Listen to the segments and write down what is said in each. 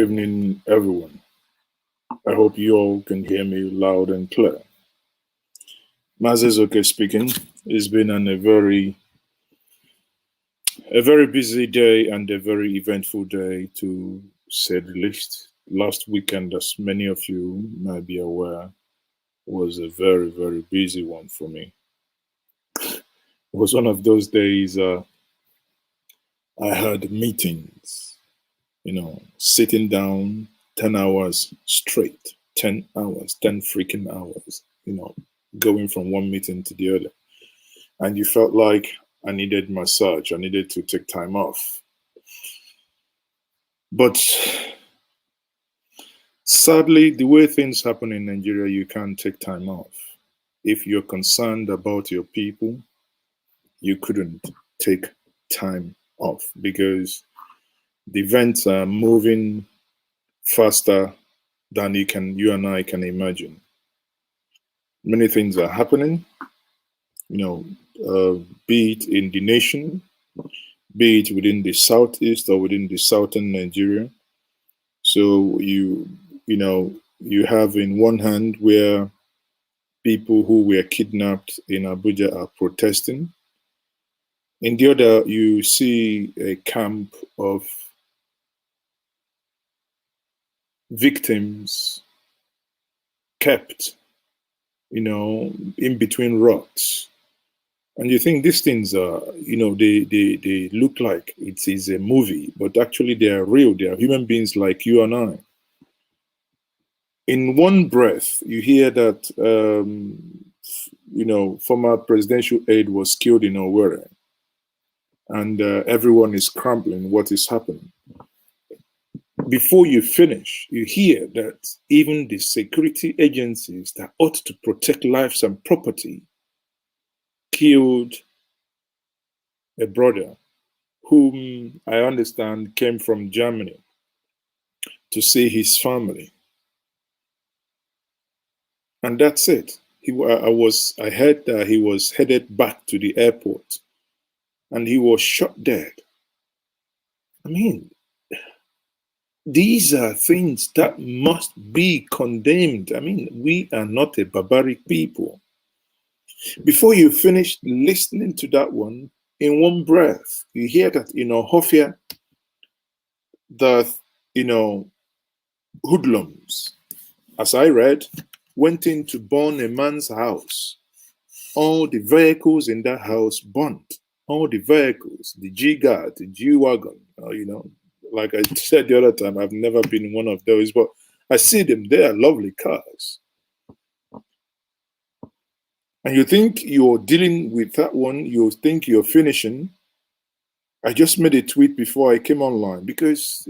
evening, everyone. I hope you all can hear me loud and clear. Mazezoke speaking. It's been a very busy day and a very eventful day, to say the least. Last weekend, as many of you might be aware, was a very busy one for me. It was one of those days I had meetings, sitting down 10 hours straight, 10 hours, 10 freaking hours, going from one meeting to the other. And you felt like I needed massage, I needed to take time off. But sadly, the way things happen in Nigeria, you can't take time off. If you're concerned about your people, you couldn't take time off because the events are moving faster than you and I can imagine. Many things are happening, be it in the nation, be it within the southeast or within the southern Nigeria. So you have in one hand where people who were kidnapped in Abuja are protesting. In the other, you see a camp of victims kept, in between rocks. And you think these things are, they look like it is a movie, but actually they are real. They are human beings like you and I. In one breath, you hear that, former presidential aide was killed in Owerri, and everyone is scrambling what is happening. Before you finish, you hear that even the security agencies that ought to protect lives and property killed a brother whom I understand came from Germany to see his family. And that's it. I heard that he was headed back to the airport and he was shot dead. I mean, these are things that must be condemned. I mean, we are not a barbaric people. Before you finish listening to that one, in one breath, you hear that, Hofia, the, hoodlums, as I read, went in to burn a man's house. All the vehicles in that house burnt. All the vehicles, the G-Guard, the G-Wagon, like I said the other time, I've never been in one of those, but I see them. They are lovely cars. And you think you're dealing with that one, you think you're finishing. I just made a tweet before I came online because,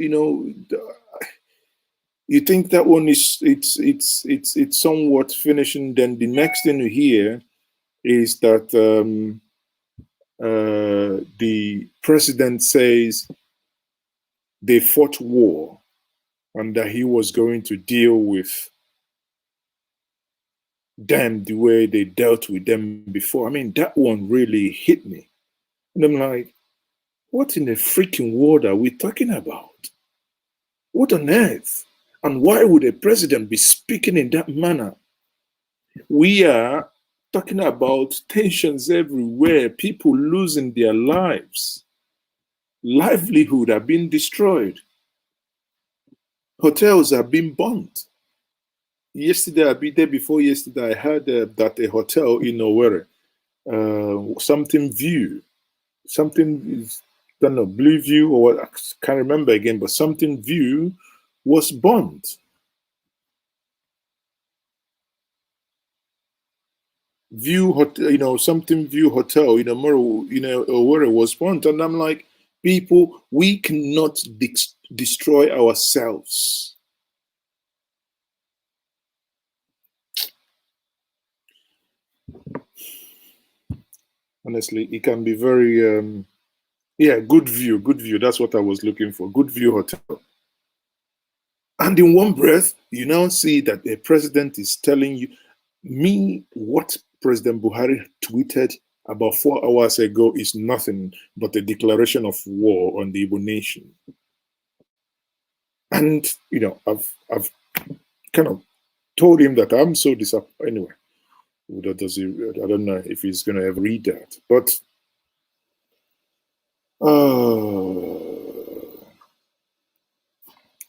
you think that one is it's somewhat finishing. Then the next thing you hear is that the president says they fought war and that he was going to deal with them the way they dealt with them before. I mean, that one really hit me. And I'm like, what in the freaking world are we talking about? What on earth? And why would a president be speaking in that manner? We are talking about tensions everywhere, people losing their lives, livelihood are being destroyed, hotels are being burnt. Yesterday, the day before yesterday, I heard that a hotel in Owerri, something View, something is, I don't know, Blue View or what, I can't remember again, but something View was burnt. View Hotel, something View Hotel, Owerri was burnt, and I'm like, people, we cannot destroy ourselves. Honestly, it can be very, good view. That's what I was looking for. Good View Hotel. And in one breath, you now see that a president is telling me what President Buhari tweeted about 4 hours ago is nothing but a declaration of war on the Igbo nation. And I've kind of told him that I'm so disappointed. Anyway, I don't know if he's gonna ever read that, but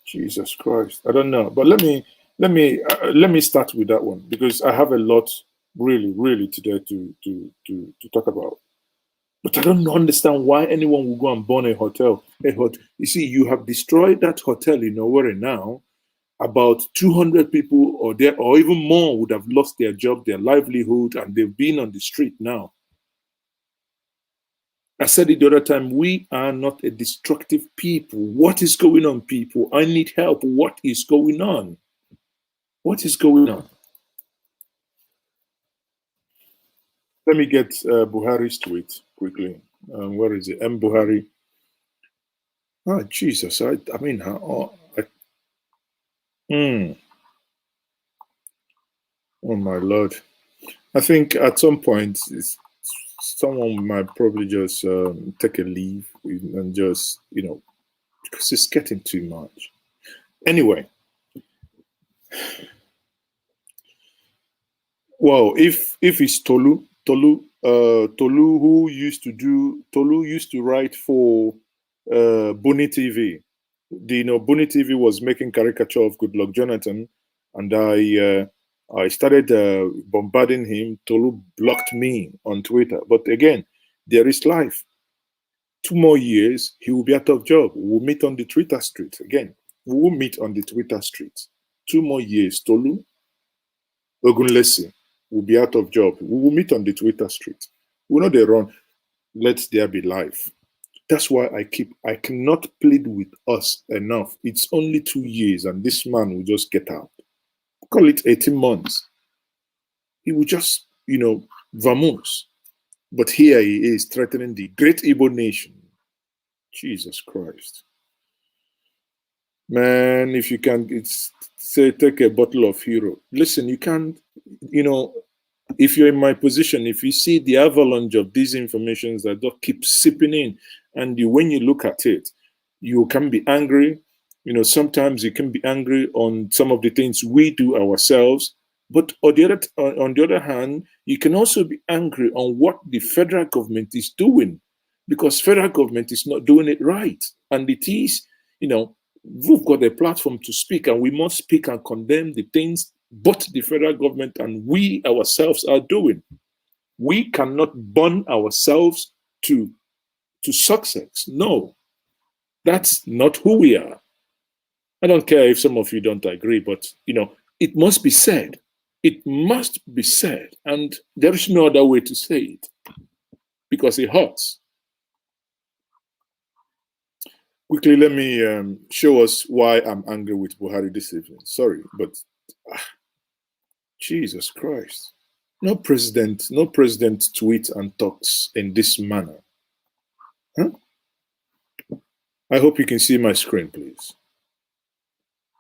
Jesus Christ, I don't know. But let me start with that one because I have a lot really today to talk about. But I don't understand why anyone will go and burn a hotel. You see, you have destroyed that hotel in Owerri now. About 200 people or even more would have lost their job, their livelihood, and they've been on the street now. I said it the other time, we are not a destructive people. What is going on, people? I need help. What is going on? What is going on? Let me get Buhari's tweet quickly. Where is it? M. Buhari. Oh, Jesus. I mean, oh, my Lord. I think at some point, someone might probably just take a leave and just, because it's getting too much. Anyway. Well, if it's Tolu who used to write for Buni TV. Buni TV was making caricature of Goodluck Jonathan, and I started bombarding him. Tolu blocked me on Twitter. But again, there is life. 2 more years, he will be out of job. We'll meet on the Twitter streets again. We will meet on the Twitter streets. 2 more years, Tolu Ogunlesi will be out of job. We will meet on the Twitter street. We know they run. Let there be life. That's why I cannot plead with us enough. It's only 2 years and this man will just get out. Call it 18 months. He will just, vamoose. But here he is threatening the great Igbo nation. Jesus Christ. Man, if you can say take a bottle of hero. Listen, you can't, if you're in my position, if you see the avalanche of these informations that just keep sipping in, and when you look at it, you can be angry. Sometimes you can be angry on some of the things we do ourselves. But on the other hand, you can also be angry on what the federal government is doing, because federal government is not doing it right. And it is, we've got a platform to speak, and we must speak and condemn the things both the federal government and we ourselves are doing. We cannot burn ourselves to success. No, that's not who we are. I don't care if some of you don't agree, but it must be said. It must be said, and there is no other way to say it because it hurts. Quickly, let me show us why I'm angry with Buhari this evening. Sorry, but Jesus Christ. No president tweets and talks in this manner. Huh? I hope you can see my screen, please.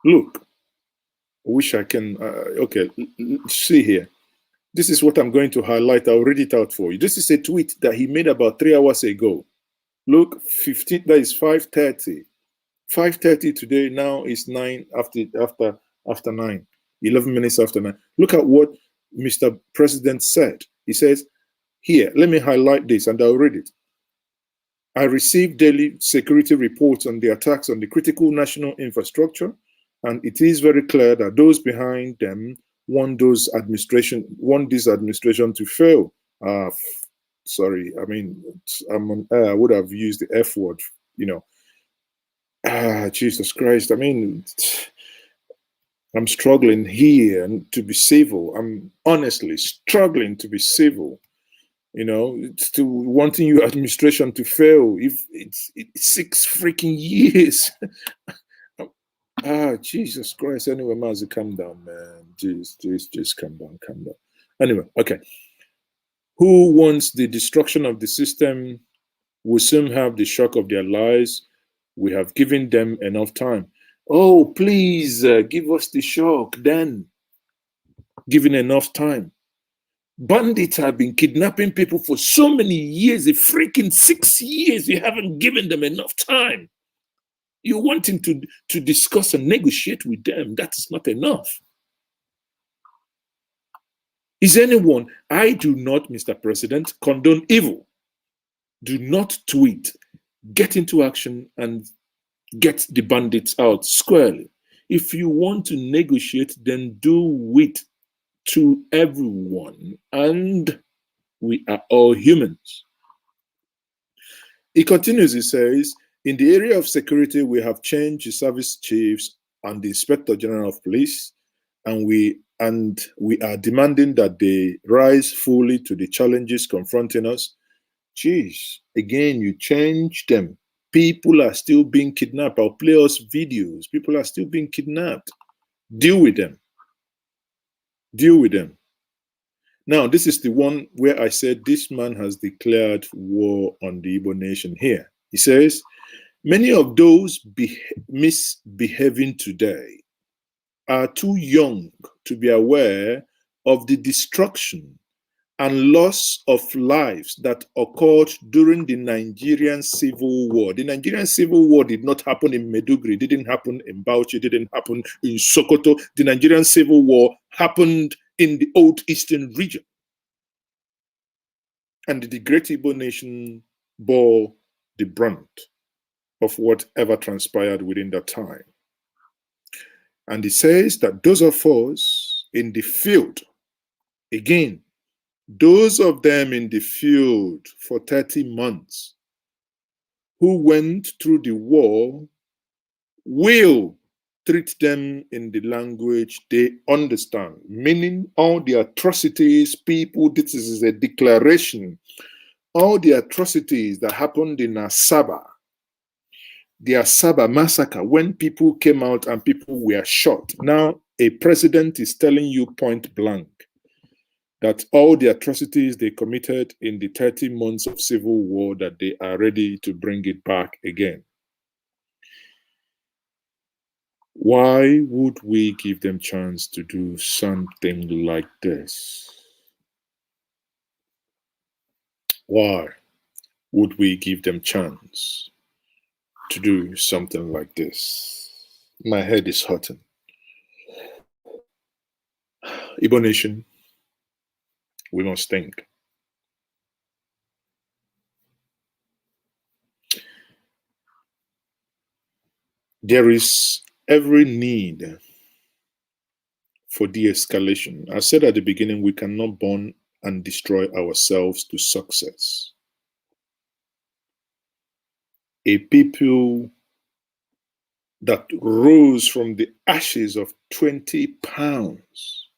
Look. I wish I can. Okay, see here. This is what I'm going to highlight. I'll read it out for you. This is a tweet that he made about 3 hours ago. Look, 15. That is 5:30. 5:30 today. Now it's 9 after 9. 11 minutes after 9. Look at what Mr. President said. He says, here, let me highlight this and I'll read it. I receive daily security reports on the attacks on the critical national infrastructure, and it is very clear that those behind them want this administration to fail. Sorry, I mean, I would have used the F word, Jesus Christ. I mean, I'm struggling here to be civil. I'm honestly struggling to be civil. It's to wanting your administration to fail. If it's 6 freaking years. Jesus Christ. Anyway, Mazi, calm down, man. Just calm down. Anyway, okay. Who wants the destruction of the system will soon have the shock of their lives. We have given them enough time. Oh, please give us the shock then. Given enough time. Bandits have been kidnapping people for so many years, a freaking 6 years. You haven't given them enough time. You want him to discuss and negotiate with them. That is not enough. Is anyone, I do not, Mr. President, condone evil. Do not tweet. Get into action and get the bandits out squarely. If you want to negotiate, then do it to everyone, and we are all humans. He continues, he says, in the area of security, we have changed the service chiefs and the Inspector General of Police, and we are demanding that they rise fully to the challenges confronting us. Geez, again, you change them. People are still being kidnapped. I'll play us videos. People are still being kidnapped. Deal with them. Deal with them. Now, this is the one where I said this man has declared war on the Igbo nation here. He says, many of those misbehaving today are too young to be aware of the destruction and loss of lives that occurred during the Nigerian Civil War. The Nigerian Civil War did not happen in Meduguri, didn't happen in Bauchi, didn't happen in Sokoto. The Nigerian Civil War happened in the old eastern region. And the great Igbo nation bore the brunt of whatever transpired within that time. And he says that those of us in the field, again, those of them in the field for 30 months who went through the war will treat them in the language they understand, meaning all the atrocities, people, this is a declaration, all the atrocities that happened in Asaba, the Asaba massacre, when people came out and people were shot. Now, a president is telling you point blank that all the atrocities they committed in the 30 months of civil war, that they are ready to bring it back again. Why would we give them chance to do something like this? Why would we give them chance to do something like this? My head is hurting. Igbo nation, we must think. There is every need for de-escalation. I said at the beginning, we cannot burn and destroy ourselves to success. A people that rose from the ashes of 20 pounds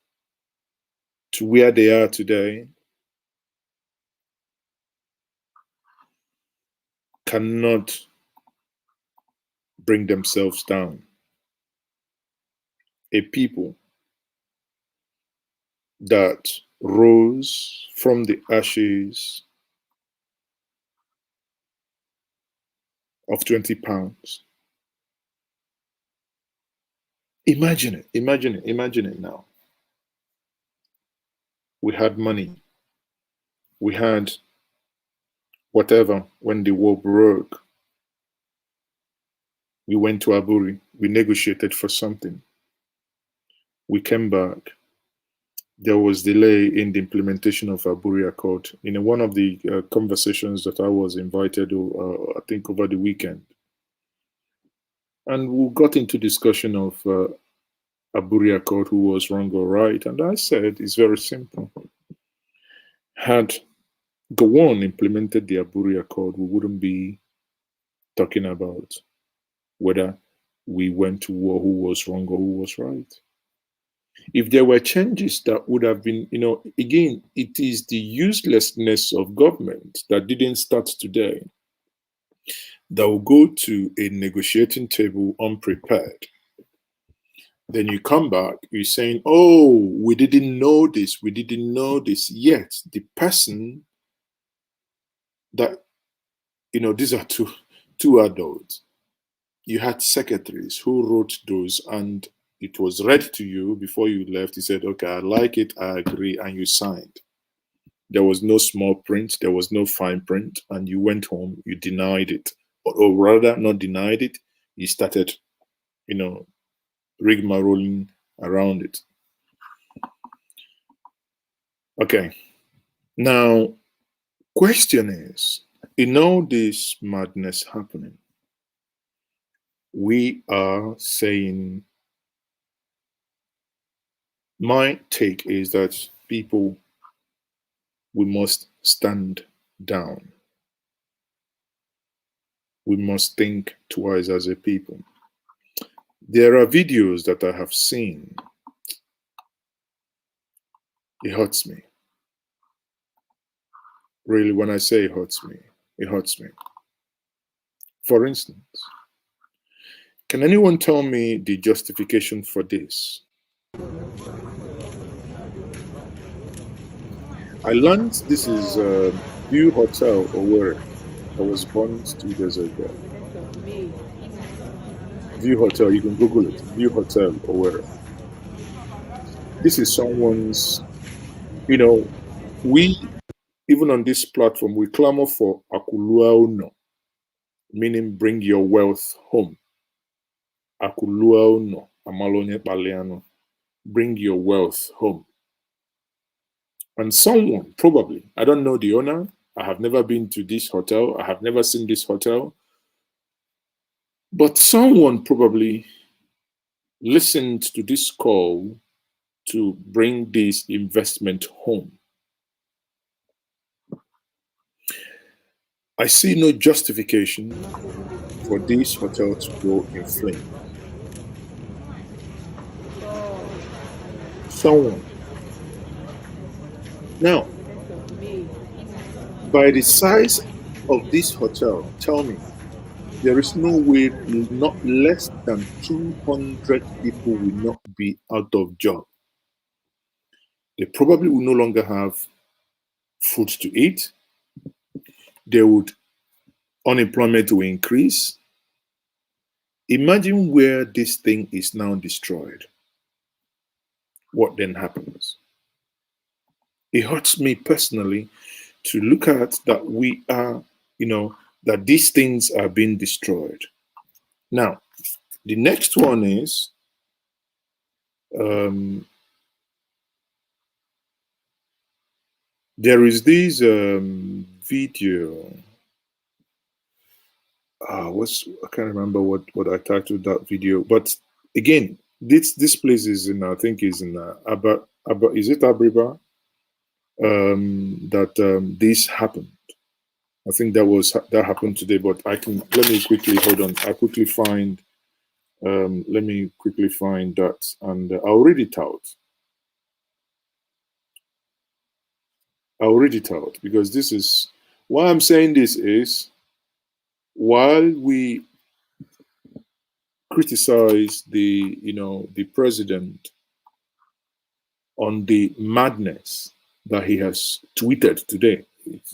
to where they are today cannot bring themselves down. A people that rose from the ashes of 20 pounds. Imagine it, imagine it, imagine it now. We had money. We had whatever when the war broke. We went to Aburi. We negotiated for something. We came back. There was delay in the implementation of Aburi Accord. In one of the conversations that I was invited to, I think over the weekend, and we got into discussion of Aburi Accord, who was wrong or right, and I said it's very simple. Had Gowon implemented the Aburi Accord, we wouldn't be talking about whether we went to war, who was wrong or who was right. If there were changes that would have been, again, it is the uselessness of government that didn't start today that will go to a negotiating table unprepared. Then you come back, you're saying, oh, we didn't know this, we didn't know this. Yet the person that, these are two adults. You had secretaries who wrote those, and it was read to you before you left. You said, okay, I like it, I agree, and you signed. There was no small print, there was no fine print, and you went home, you denied it. Or rather, not denied it, he started, rigmaroling around it. Okay. Now, question is, in all this madness happening, we are saying, my take is that people, we must stand down. We must think twice as a people. There are videos that I have seen. It hurts me. Really, when I say it hurts me, it hurts me. For instance, can anyone tell me the justification for this? I learned this is View Hotel Owerri that was burnt 2 days ago. View Hotel, you can Google it. View Hotel Owerri. This is someone's, we, even on this platform, we clamor for Akulua Uno, meaning bring your wealth home. Akulua Uno, Amalonye Paliano, bring your wealth home. And someone, probably, I don't know the owner, I have never been to this hotel, I have never seen this hotel, but someone probably listened to this call to bring this investment home. I see no justification for this hotel to go in flames. Someone. Now, by the size of this hotel, tell me, there is no way not less than 200 people will not be out of job. They probably will no longer have food to eat. Unemployment will increase. Imagine where this thing is now destroyed. What then happens? It hurts me personally to look at that we are, that these things are being destroyed. Now, the next one is there is this video. I can't remember what I titled that video, but again, this place is in, I think is in is it Abriba? That this happened. I think that happened today, but let me quickly hold on. I quickly find let me quickly find that, and I'll read it out. I'll read it out because this is why I'm saying this is while we criticize the president on the madness that he has tweeted today.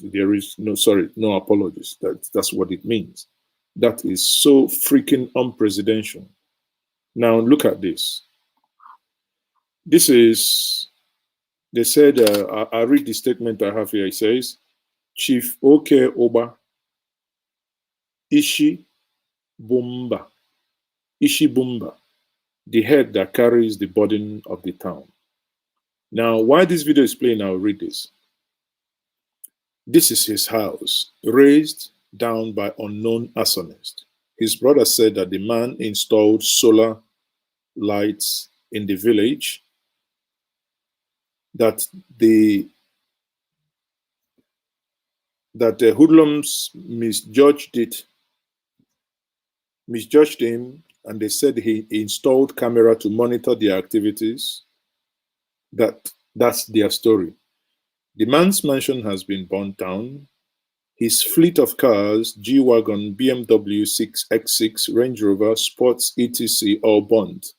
There is no apologies. That's what it means. That is so freaking unpresidential. Now look at this. This is, they said, I read the statement I have here. It says, Chief Oke Oba Ishi Bumba, the head that carries the burden of the town. Now, why this video is playing, I'll read this. This is his house, raised down by unknown arsonist. His brother said that the man installed solar lights in the village, that the hoodlums misjudged him, and they said he installed camera to monitor their activities. That's their story. The man's mansion has been burnt down. His fleet of cars, G-Wagon, BMW 6X6, Range Rover, Sports, etc., all burnt.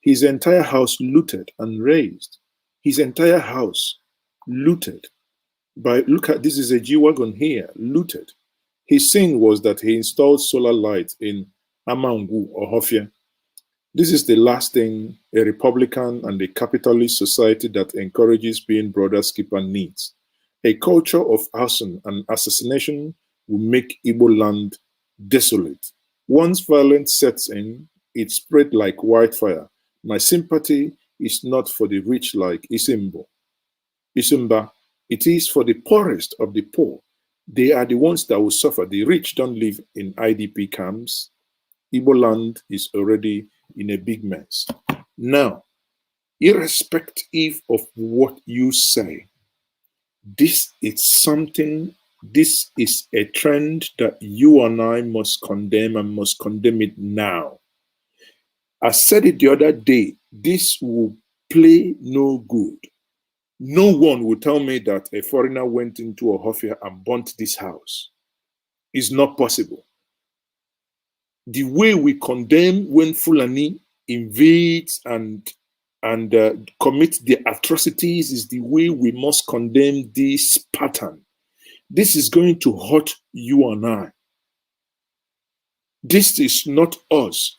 His entire house looted and razed. His entire house looted. Look at, this is a G-Wagon here, looted. His sin was that he installed solar lights in Amangu or Hofia. This is the last thing a Republican and a capitalist society that encourages being brother's keeper needs. A culture of arson and assassination will make Igbo land desolate. Once violence sets in, it spread like wildfire. My sympathy is not for the rich like Isimba. It is for the poorest of the poor. They are the ones that will suffer. The rich don't live in IDP camps. Igbo land is already in a big mess. Now, irrespective of what you say, this is a trend that you and I must condemn and must condemn it now. I said it the other day, this will play no good. No one will tell me that a foreigner went into a Ohafia and burnt this house. It's not possible. The way we condemn when Fulani invades and commit the atrocities is the way we must condemn this pattern. This is going to hurt you and I. This is not us.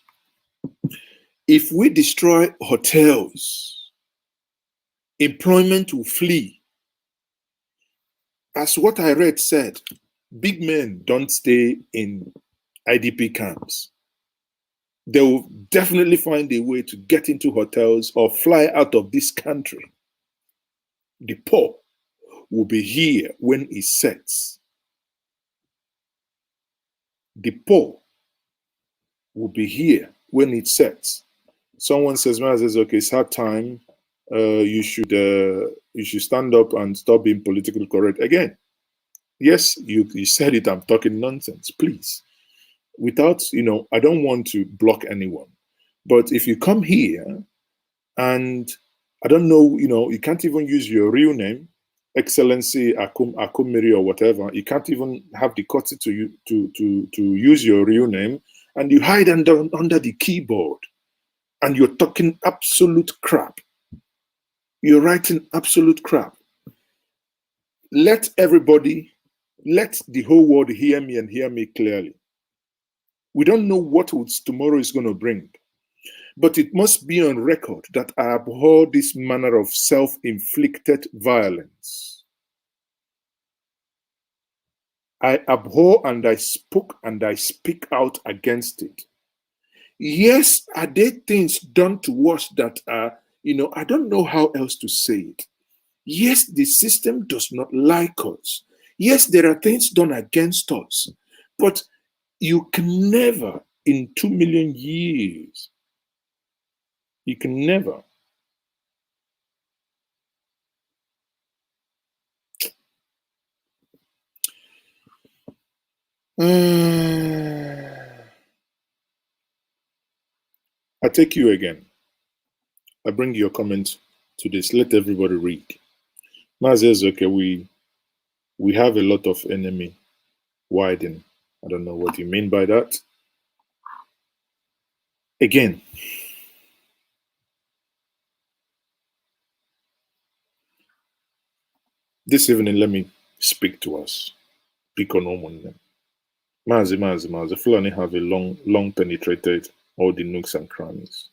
If we destroy hotels, employment will flee. As what I read said, big men don't stay in IDP camps. They will definitely find a way to get into hotels or fly out of this country. The poor will be here when it sets. The poor will be here when it sets. Someone says, "Man, says, okay, it's hard time. You should stand up and stop being politically correct." Again, yes, you said it. I'm talking nonsense. Please, without I don't want to block anyone, but if you come here and I don't know, you can't even use your real name, Excellency Akumiri or whatever. You can't even have the courtesy to use your real name, and you hide under the keyboard, and you're talking absolute crap. You're writing absolute crap. Let the whole world hear me and hear me clearly. We don't know what tomorrow is going to bring. But it must be on record that I abhor this manner of self-inflicted violence. I abhor and I spoke and I speak out against it. Yes, are there things done to us that are, I don't know how else to say it. Yes, the system does not like us. Yes, there are things done against us. But you can never, in 2 million years, you can never I take you again. I bring your comment to this. Let everybody read. Mazes, okay, we have a lot of enemy widen. I don't know what you mean by that. Again, this evening, let me speak to us. Pick on woman. Mazi. Fulani have a long penetrated all the nooks and crannies.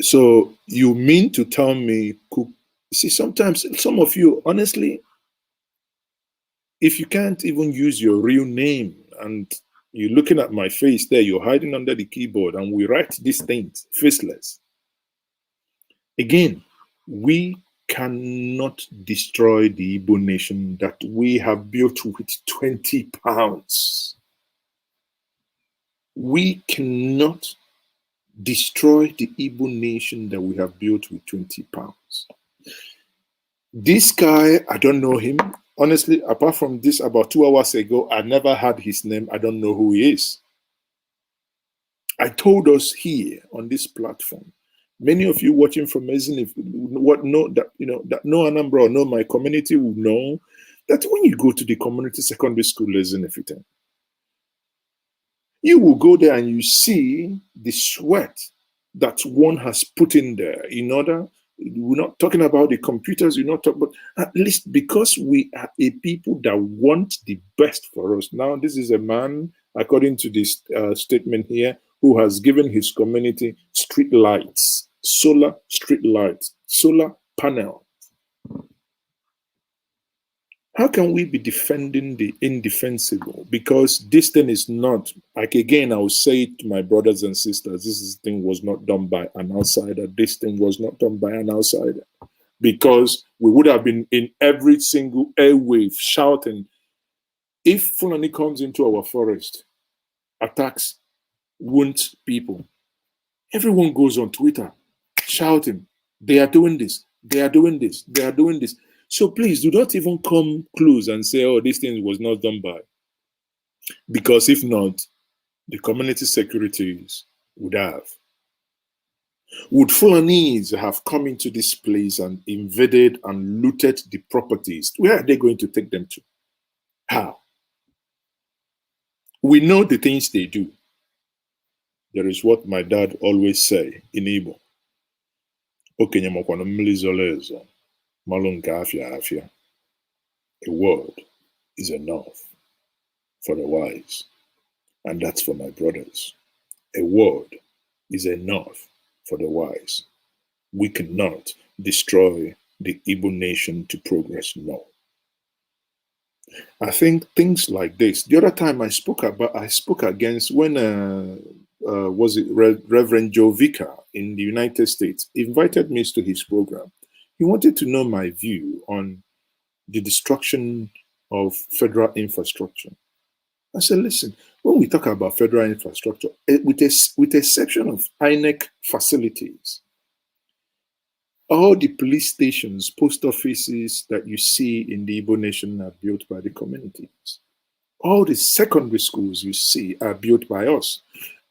So you mean to tell me, see, sometimes some of you, honestly, if you can't even use your real name and you're looking at my face there, you're hiding under the keyboard and we write these things faceless. Again, we cannot destroy the Igbo nation that we have built with 20 pounds. We cannot destroy the Igbo nation that we have built with 20 pounds. This guy, I don't know him. Honestly, apart from this about 2 hours ago, I never heard his name. I don't know who he is. I told us here on this platform, many of you watching from Amazing, if that no Anambra or no my community will know that when you go to the community secondary school, Ezinefite, you will go there and you see the sweat that one has put in there in order. We're not talking about the computers, we're not talking, but at least because we are a people that want the best for us. Now, this is a man, according to this statement here, who has given his community street lights, solar street lights, solar panel. How can we be defending the indefensible? Because this thing is not, like, again, I will say it to my brothers and sisters, thing was not done by an outsider. This thing was not done by an outsider. Because we would have been in every single airwave shouting, if Fulani comes into our forest, attacks, wounds people, everyone goes on Twitter shouting, they are doing this, they are doing this, they are doing this. So please do not even come close and say, oh, this thing was not done by. Because if not, the community securities would have. Would Fulanese have come into this place and invaded and looted the properties? Where are they going to take them to? How? We know the things they do. There is what my dad always say in Igbo. Okenye makwana mmiri zoro ezo, malụ nke afia afia. A word is enough for the wise. And that's for my brothers. A word is enough for the wise. We cannot destroy the Igbo nation to progress. No. I think things like this. The other time I spoke against when was it Reverend Joe Vicar in the United States invited me to his program. He wanted to know my view on the destruction of federal infrastructure. I said, listen, when we talk about federal infrastructure, with exception of INEC facilities, all the police stations, post offices that you see in the Igbo nation are built by the communities. All the secondary schools you see are built by us.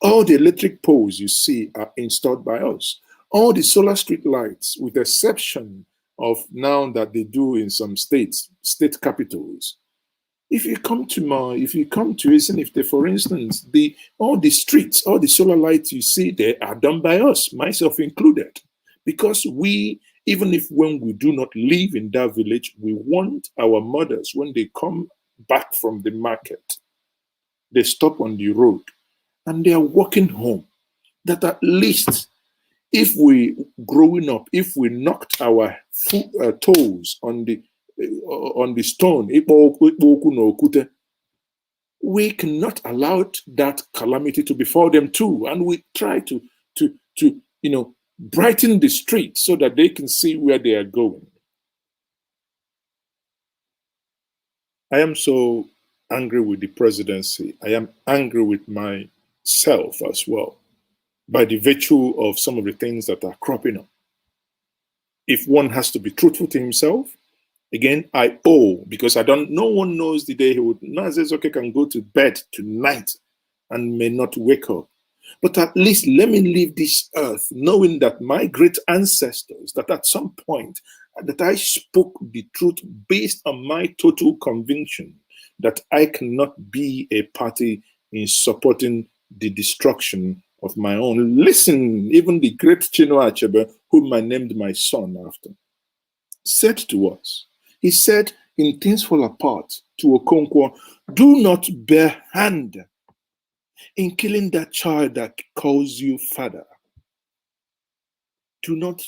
All the electric poles you see are installed by us. All the solar street lights, with the exception of now that they do in some states, state capitals. If you come to Ezinifte, for instance, all the streets, all the solar lights you see there are done by us, myself included. Because we, even if when we do not live in that village, we want our mothers, when they come back from the market, they stop on the road and they are walking home. That at least, if we, growing up, if we knocked our toes on the stone, we cannot allow that calamity to befall them too. And we try to brighten the street so that they can see where they are going. I am so angry with the presidency. I am angry with myself as well, by the virtue of some of the things that are cropping up. If one has to be truthful to himself, again, I owe, because no one knows the day he would, Nazezoke can go to bed tonight and may not wake up. But at least let me leave this earth knowing that my great ancestors, that at some point, that I spoke the truth based on my total conviction that I cannot be a party in supporting the destruction of my own. Listen, even the great Chinua Achebe, whom I named my son after, said to us, he said, in Things Fall Apart, to Okonkwo, do not bear hand in killing that child that calls you father. Do not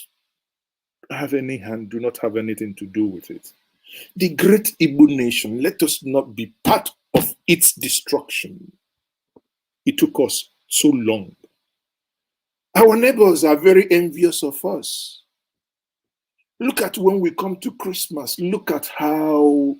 have any hand, do not have anything to do with it. The great Igbo nation, let us not be part of its destruction. It took us so long. Our neighbors are very envious of us. Look at when we come to Christmas, look at how,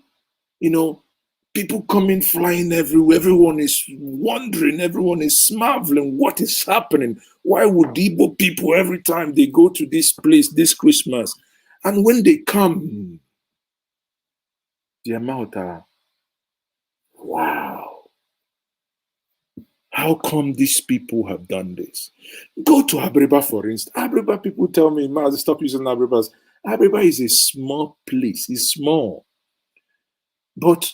people coming flying everywhere. Everyone is wondering, everyone is marveling what is happening. Why would Igbo people, every time they go to this place this Christmas, and when they come, the amount are, wow. How come these people have done this? Go to Abriba, for instance. Abriba, people tell me, stop using Abriba. Abriba is a small place. It's small. But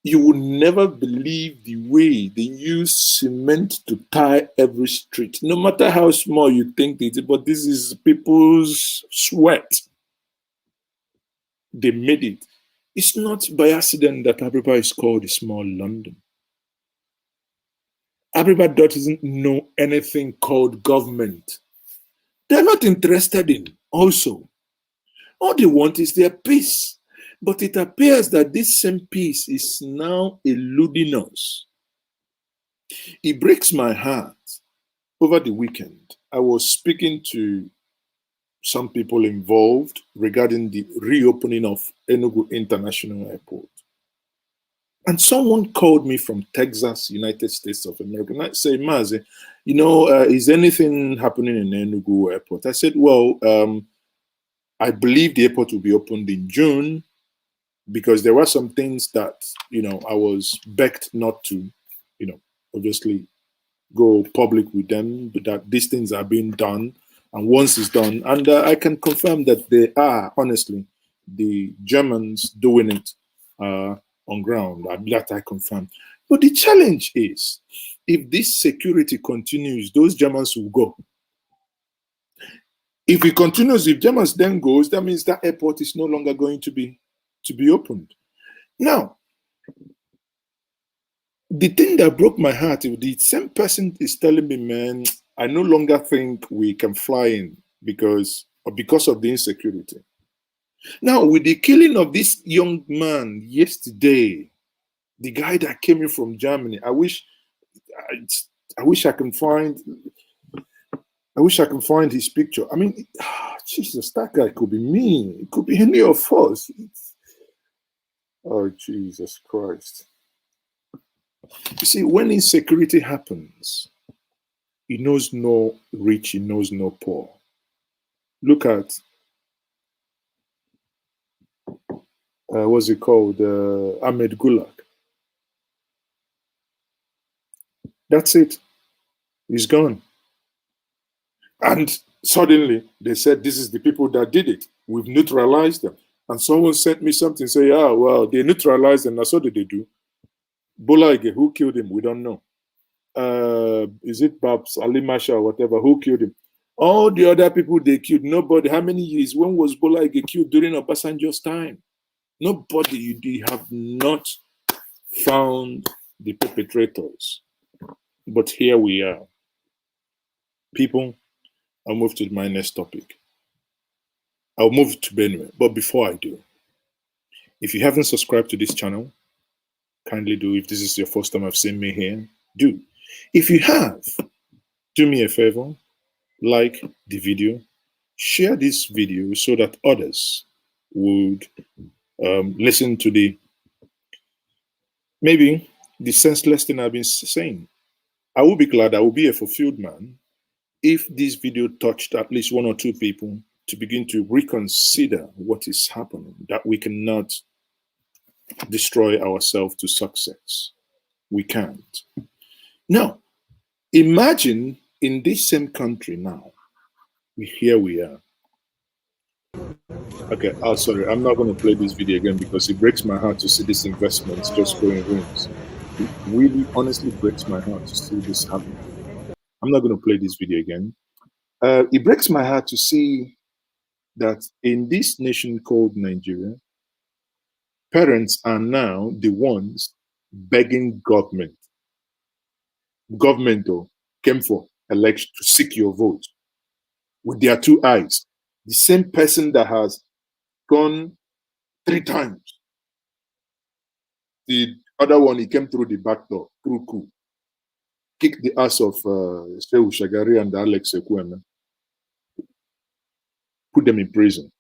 you will never believe the way they use cement to tie every street. No matter how small you think it is, but this is people's sweat. They made it. It's not by accident that Abriba is called a small London. Abriba doesn't know anything called government. They're not interested in also. All they want is their peace. But it appears that this same peace is now eluding us. It breaks my heart. Over the weekend, I was speaking to some people involved regarding the reopening of Enugu International Airport. And someone called me from Texas, United States of America, and I said, Mazi, is anything happening in Enugu Airport? I said, well, I believe the airport will be opened in June because there were some things that, I was begged not to, obviously go public with them, but that these things are being done. And once it's done, and I can confirm that they are, honestly, the Germans doing it on ground. That I confirm. But the challenge is, if this security continues, those Germans will go. If it continues, if Germans then goes, that means that airport is no longer going to be opened. Now, the thing that broke my heart, the same person is telling me, man, I no longer think we can fly in because of the insecurity. Now, with the killing of this young man yesterday, the guy that came in from Germany, I wish I can find his picture. I mean, Jesus, that guy could be me. It could be any of us. Oh, Jesus Christ. You see, when insecurity happens, he knows no rich, he knows no poor. Look at, what's it called? Ahmed Gulag. That's it. He's gone. And suddenly they said, this is the people that did it. We've neutralized them. And someone sent me something, say, well, they neutralized them. That's what did they do? Bola Ige, who killed him? We don't know. Is it Babs Ali Masha or whatever? Who killed him? All the other people they killed, nobody. How many years? When was Bola Ige killed? During Obasanjo's time. Nobody. They have not found the perpetrators. But here we are. People, I'll move to my next topic. I'll move to Benue. But before I do, if you haven't subscribed to this channel, kindly do. If this is your first time I've seen me here, do. If you have, do me a favor, like the video, share this video so that others would listen to maybe the senseless thing I've been saying. I will be glad, I will be a fulfilled man if this video touched at least one or two people to begin to reconsider what is happening, that we cannot destroy ourselves to success. We can't. Now, imagine in this same country now, here we are. Okay, sorry, I'm not going to play this video again because it breaks my heart to see these investments just going rooms. It really, honestly breaks my heart to see this happen. I'm not going to play this video again. It breaks my heart to see that in this nation called Nigeria, parents are now the ones begging government. Government came for election to seek your vote with their two eyes. The same person that has gone 3 times. The other one, he came through the back door, through coup. Kicked the ass of Shehu Shagari and Alex Ekweme. Put them in prison.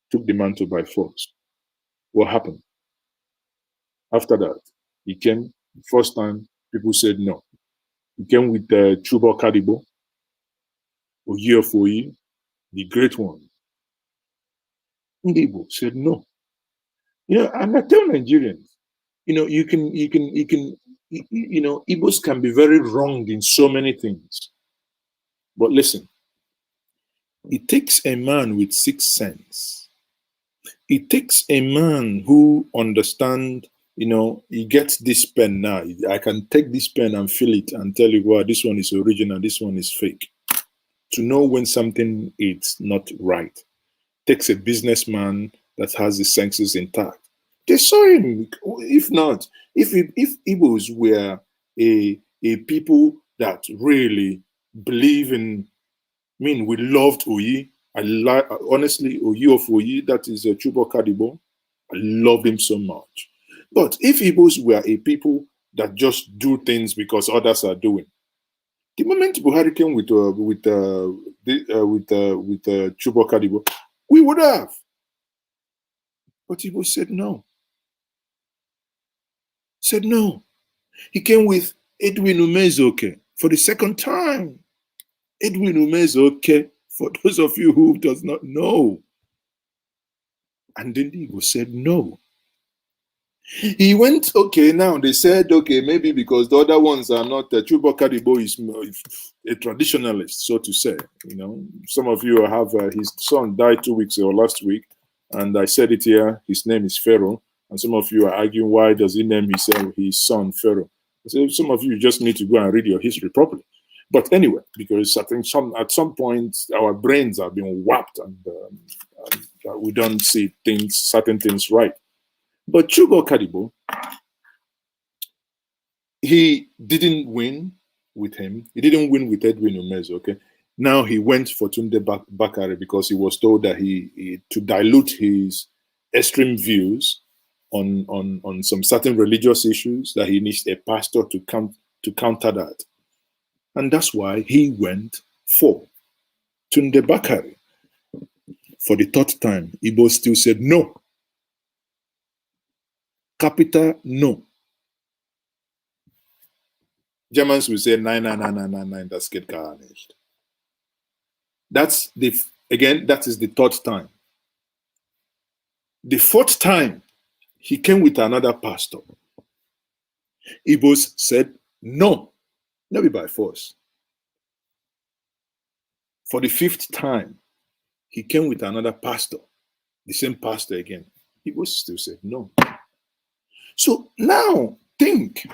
Took the mantle by force. What happened? After that, he came. The first time, people said no. He came with Chuba Kadibo, Oyi of Oyi, the great one. Ndibo said no. And I tell Nigerians, Igbos can be very wrong in so many things. But listen, it takes a man with 6th sense. It takes a man who understands, he gets this pen now. I can take this pen and feel it and tell you, wow, this one is original, this one is fake. To know when something is not right. Takes a businessman that has his senses intact. They saw him. If not, if Igbos were a people that really believe in, we loved Oyi. Honestly, Oyi of Oyi, that is Chuba Kadibo. I loved him so much. But if Igbos were a people that just do things because others are doing, the moment Buhari came with Chubok Adibo, we would have. But Igbo said no. Said no. He came with Edwin Umezoke for the second time. Edwin Umezoke, for those of you who does not know. And then the Igbo said no. He went, okay, now they said, okay, maybe because the other ones are not, Chubok Adibo is a traditionalist, so to say. You know, some of you have, his son died 2 weeks or last week, and I said it here, his name is Pharaoh, and some of you are arguing, why does he name his son Pharaoh? So some of you just need to go and read your history properly. But anyway, because I think at some point our brains are being whacked and we don't see certain things right. But Chubok Adibo, he didn't win with him. He didn't win with Edwin Umezo, okay? Now he went for Tunde Bakare because he was told that he to dilute his extreme views on some certain religious issues, that he needs a pastor to counter that. And that's why he went for Tunde Bakare. For the third time, Igbo still said no. Capital no. Germans will say 99999, that's get carnaged. That's that is the third time. The fourth time, he came with another pastor. Igbos said no, not be by force. For the fifth time, he came with another pastor, the same pastor again. Igbos still said no. So now think,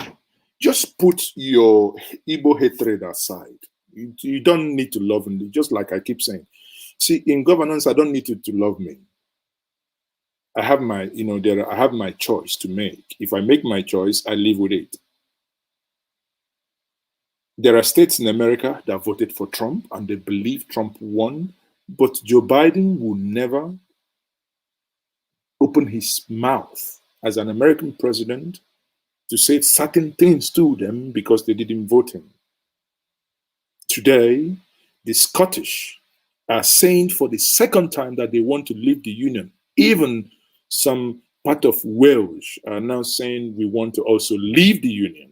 just put your Igbo hatred aside. You don't need to love me, just like I keep saying. See, in governance, I don't need you to love me. I have my, I have my choice to make. If I make my choice, I live with it. There are states in America that voted for Trump and they believe Trump won, but Joe Biden will never open his mouth as an American president to say certain things to them because they didn't vote him. Today, the Scottish are saying for the second time that they want to leave the Union. Even some part of Wales are now saying we want to also leave the Union.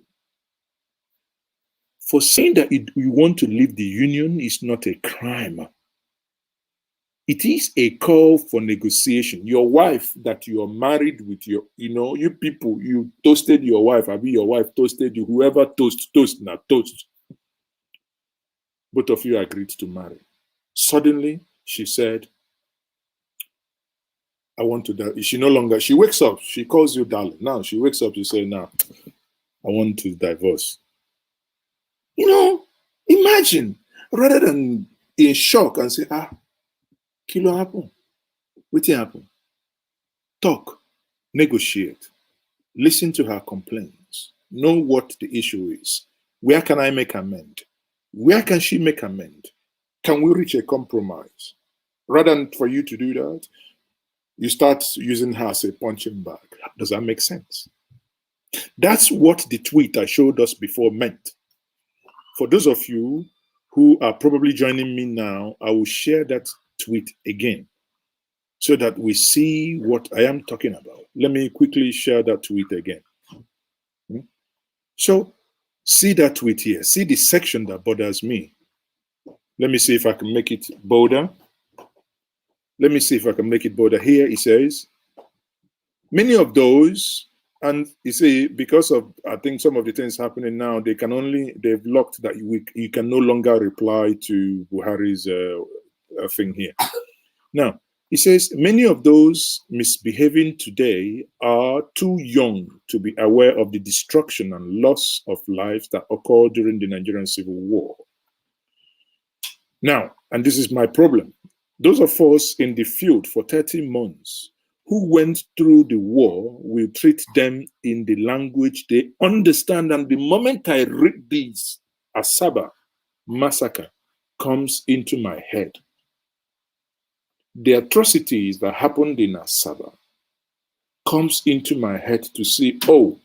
For saying that we want to leave the Union is not a crime. It is a call for negotiation. Your wife that you are married with, you people, you toasted your wife, I mean your wife toasted you, whoever toast, not toast. Both of you agreed to marry. Suddenly, she said, I want to die. She wakes up, she calls you darling. Now she wakes up, she says, now, I want to divorce. Imagine, rather than in shock and say, kilo happen. Wetin happen? Talk, negotiate, listen to her complaints, know what the issue is. Where can I make amend? Where can she make amend? Can we reach a compromise? Rather than for you to do that, you start using her as a punching bag. Does that make sense? That's what the tweet I showed us before meant. For those of you who are probably joining me now, I will share that tweet again so that we see what I am talking about. Let me quickly share that tweet again. So, see that tweet here. See the section that bothers me. Let me see if I can make it bolder. Let me see if I can make it bolder. Here it says, many of those, and you see, because of, I think some of the things happening now, they've locked that you can no longer reply to Buhari's thing here. Now, he says, many of those misbehaving today are too young to be aware of the destruction and loss of lives that occurred during the Nigerian Civil War. Now, and this is my problem, those of us in the field for 30 months who went through the war will treat them in the language they understand. And the moment I read this, Asaba massacre comes into my head. The atrocities that happened in Asaba, comes into my head to see, oh,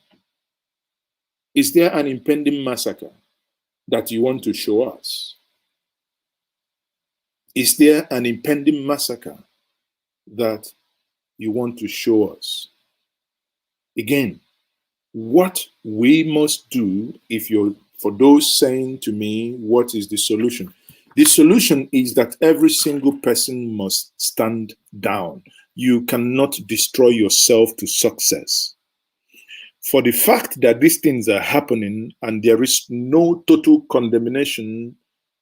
is there an impending massacre that you want to show us? Is there an impending massacre that you want to show us? Again, what we must do, for those saying to me, what is the solution? The solution is that every single person must stand down. You cannot destroy yourself to success. For the fact that these things are happening and there is no total condemnation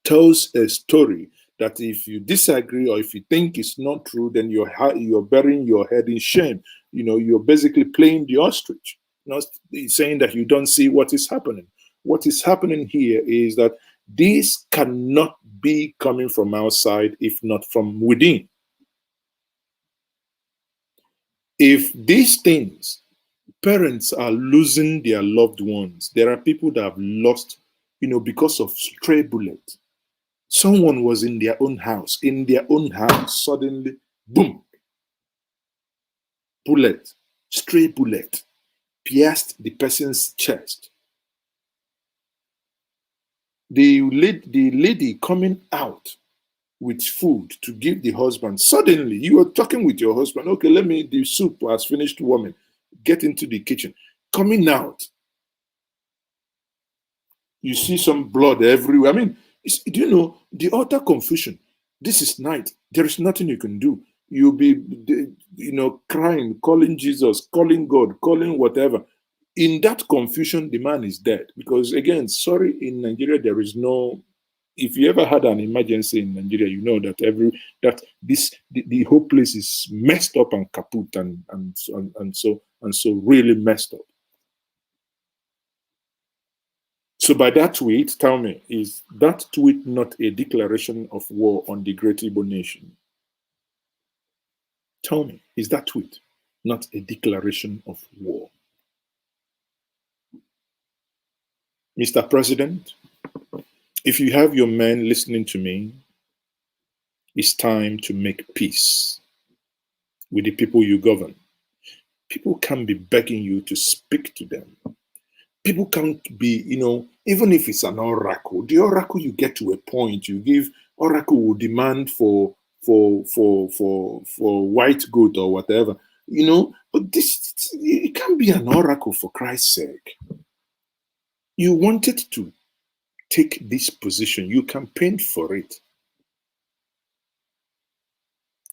tells a story that if you disagree or if you think it's not true, then you're burying your head in shame. You're basically playing the ostrich, not saying that you don't see what is happening. What is happening here is that this cannot be coming from outside, if not from within. If these things, parents are losing their loved ones, there are people that have lost, because of stray bullet. Someone was in their own house, suddenly, boom, bullet, stray bullet, pierced the person's chest. The lady coming out with food to give the husband, suddenly you are talking with your husband, okay, the soup has finished warming, get into the kitchen. Coming out, you see some blood everywhere. I mean, do the utter confusion? This is night. There is nothing you can do. You'll be, crying, calling Jesus, calling God, calling whatever. In that confusion, the man is dead. Because again, sorry, in Nigeria, there is no. If you ever had an emergency in Nigeria, you know that the whole place is messed up and kaput and so really messed up. So by that tweet, tell me, is that tweet not a declaration of war on the great Igbo nation? Tell me, is that tweet not a declaration of war? Mr. President, if you have your men listening to me, it's time to make peace with the people you govern. People can't be begging you to speak to them. People can't be, even if it's an oracle, the oracle, you get to a point, you give, oracle will demand for white goat or whatever, but it can't be an oracle, for Christ's sake. You wanted to take this position. You campaigned for it.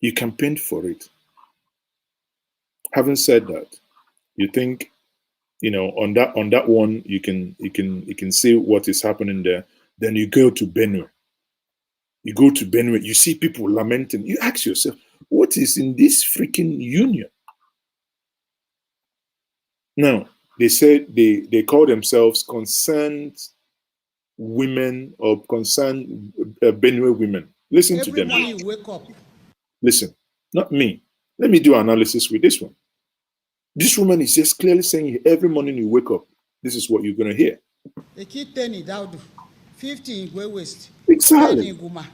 You campaigned for it. Having said that, you think, on that one, you can see what is happening there. Then you go to Benue. You see people lamenting. You ask yourself, what is in this freaking union? Now, they say they call themselves concerned women or concerned Benue women. Listen to them. Every morning you wake up. Listen, not me. Let me do analysis with this one. This woman is just clearly saying every morning you wake up, this is what you're going to hear. They keep 10 in Daudu, 50 in Gwe West, Exactly. 10 in Guma,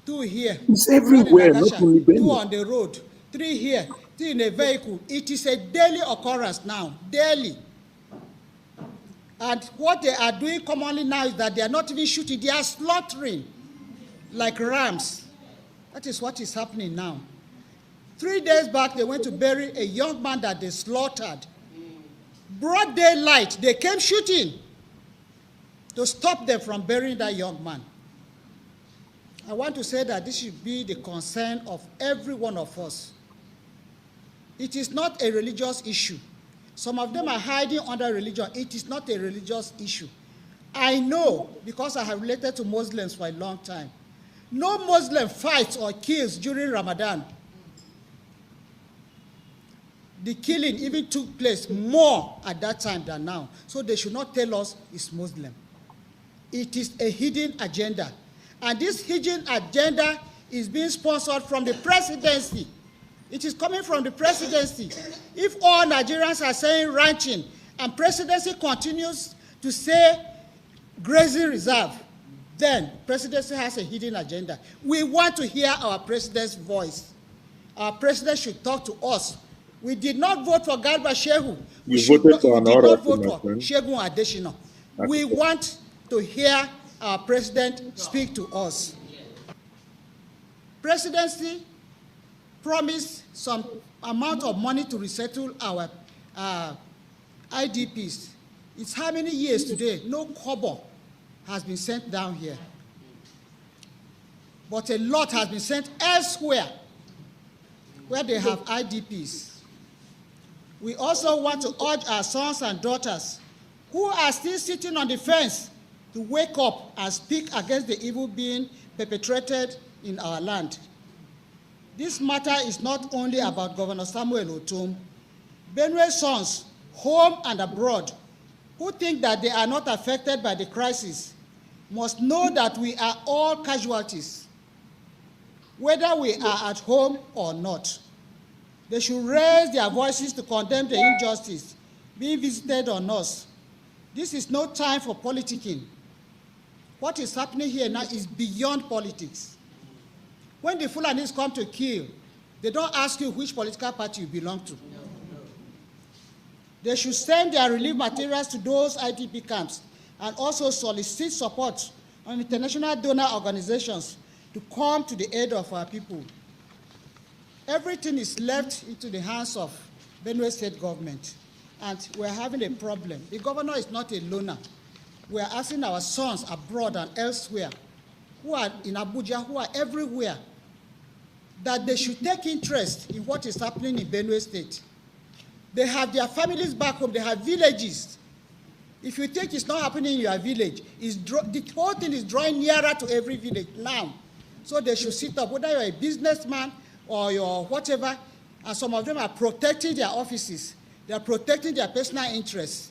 2 here. It's everywhere, not only Benue. 2 on the road, 3 here, 3 in a vehicle. It is a daily occurrence now, daily. And what they are doing commonly now is that they are not even shooting, they are slaughtering like rams. That is what is happening now. 3 days back, they went to bury a young man that they slaughtered. Broad daylight, they came shooting to stop them from burying that young man. I want to say that this should be the concern of every one of us. It is not a religious issue. Some of them are hiding under religion. It is not a religious issue. I know, because I have related to Muslims for a long time. No Muslim fights or kills during Ramadan. The killing even took place more at that time than now. So they should not tell us it's Muslim. It is a hidden agenda. And this hidden agenda is being sponsored from the presidency. It is coming from the presidency. If all Nigerians are saying ranching and presidency continues to say grazing reserve, then presidency has a hidden agenda. We want to hear our president's voice. Our president should talk to us We did not vote for Garba Shehu. You voted for we an did not oracle, vote my for friend. Shegun Adesina. We Okay. want to hear our president speak to us. Presidency promised some amount of money to resettle our IDPs. It's how many years today? No kobo has been sent down here. But a lot has been sent elsewhere where they have IDPs. We also want to urge our sons and daughters who are still sitting on the fence to wake up and speak against the evil being perpetrated in our land. This matter is not only about Governor Samuel Otom. Benue sons, home and abroad, who think that they are not affected by the crisis, must know that we are all casualties, whether we are at home or not. They should raise their voices to condemn the injustice being visited on us. This is no time for politicking. What is happening here now is beyond politics. When the Fulanis come to kill, they don't ask you which political party you belong to. They should send their relief materials to those IDP camps and also solicit support on international donor organizations to come to the aid of our people. Everything is left into the hands of Benue State government, and we're having a problem. The governor is not a loner. We're asking our sons abroad and elsewhere, who are in Abuja, who are everywhere, that they should take interest in what is happening in Benue State. They have their families back home, they have villages. If you think it's not happening in your village, the whole thing is drawing nearer to every village now. So they should sit up, whether you're a businessman or you're whatever, and some of them are protecting their offices. They are protecting their personal interests.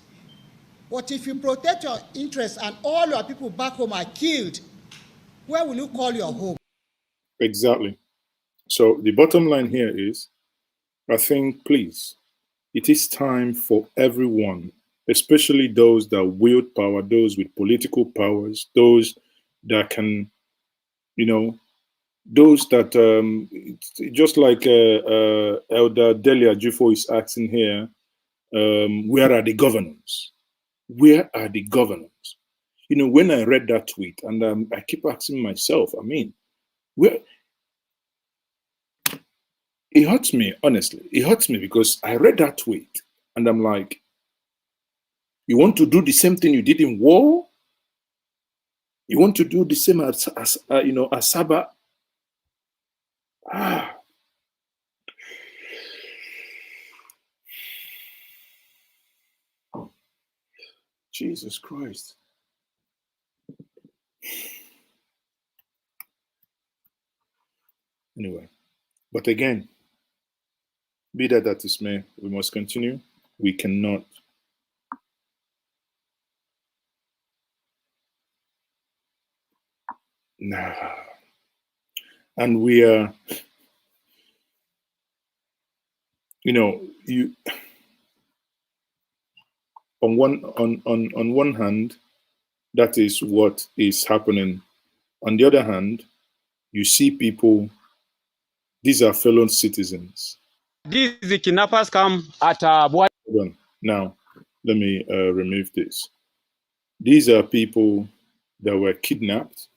But if you protect your interests and all your people back home are killed, where will you call your home? Exactly. So the bottom line here is, I think, please, it is time for everyone, especially those that wield power, those with political powers, those that can, those that, just like Elder Delia Jufo is asking here, where are the governors? Where are the governors? When I read that tweet, and I keep asking myself, where? It hurts me, honestly. It hurts me because I read that tweet and I'm like, you want to do the same thing you did in war? You want to do the same as Asaba? Jesus Christ. Anyway, but again, be that as may, we must continue. We cannot. Nah. And we are, on one hand, that is what is happening. On the other hand, you see people, these are fellow citizens. These kidnappers come at Hold on. Now, let me remove this. These are people that were kidnapped.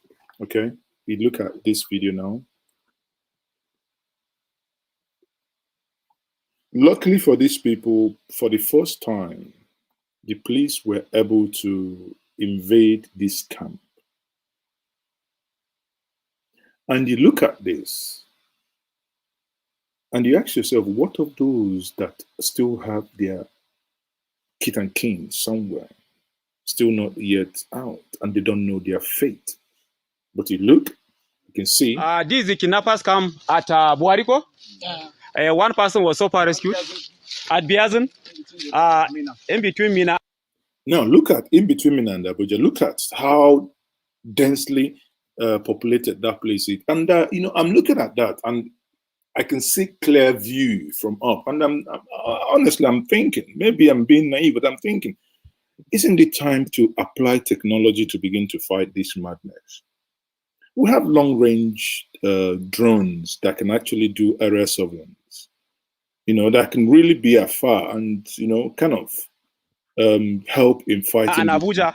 Okay, we look at this video now. Luckily for these people, for the first time, the police were able to invade this camp. And you look at this, and you ask yourself, what of those that still have their kith and kin somewhere, still not yet out, and they don't know their fate? But you look, you can see. these kidnappers come at Buariko. One person was so far rescued at Biazan, in between Mina. Now look at in between Mina and Abuja. Look at how densely populated that place is, and I'm looking at that, and I can see clear view from up. And I'm honestly, I'm thinking, maybe I'm being naive, but I'm thinking, isn't it time to apply technology to begin to fight this madness? We have long-range drones that can actually do area surveillance. that can really be afar and, kind of help in fighting. And Abuja,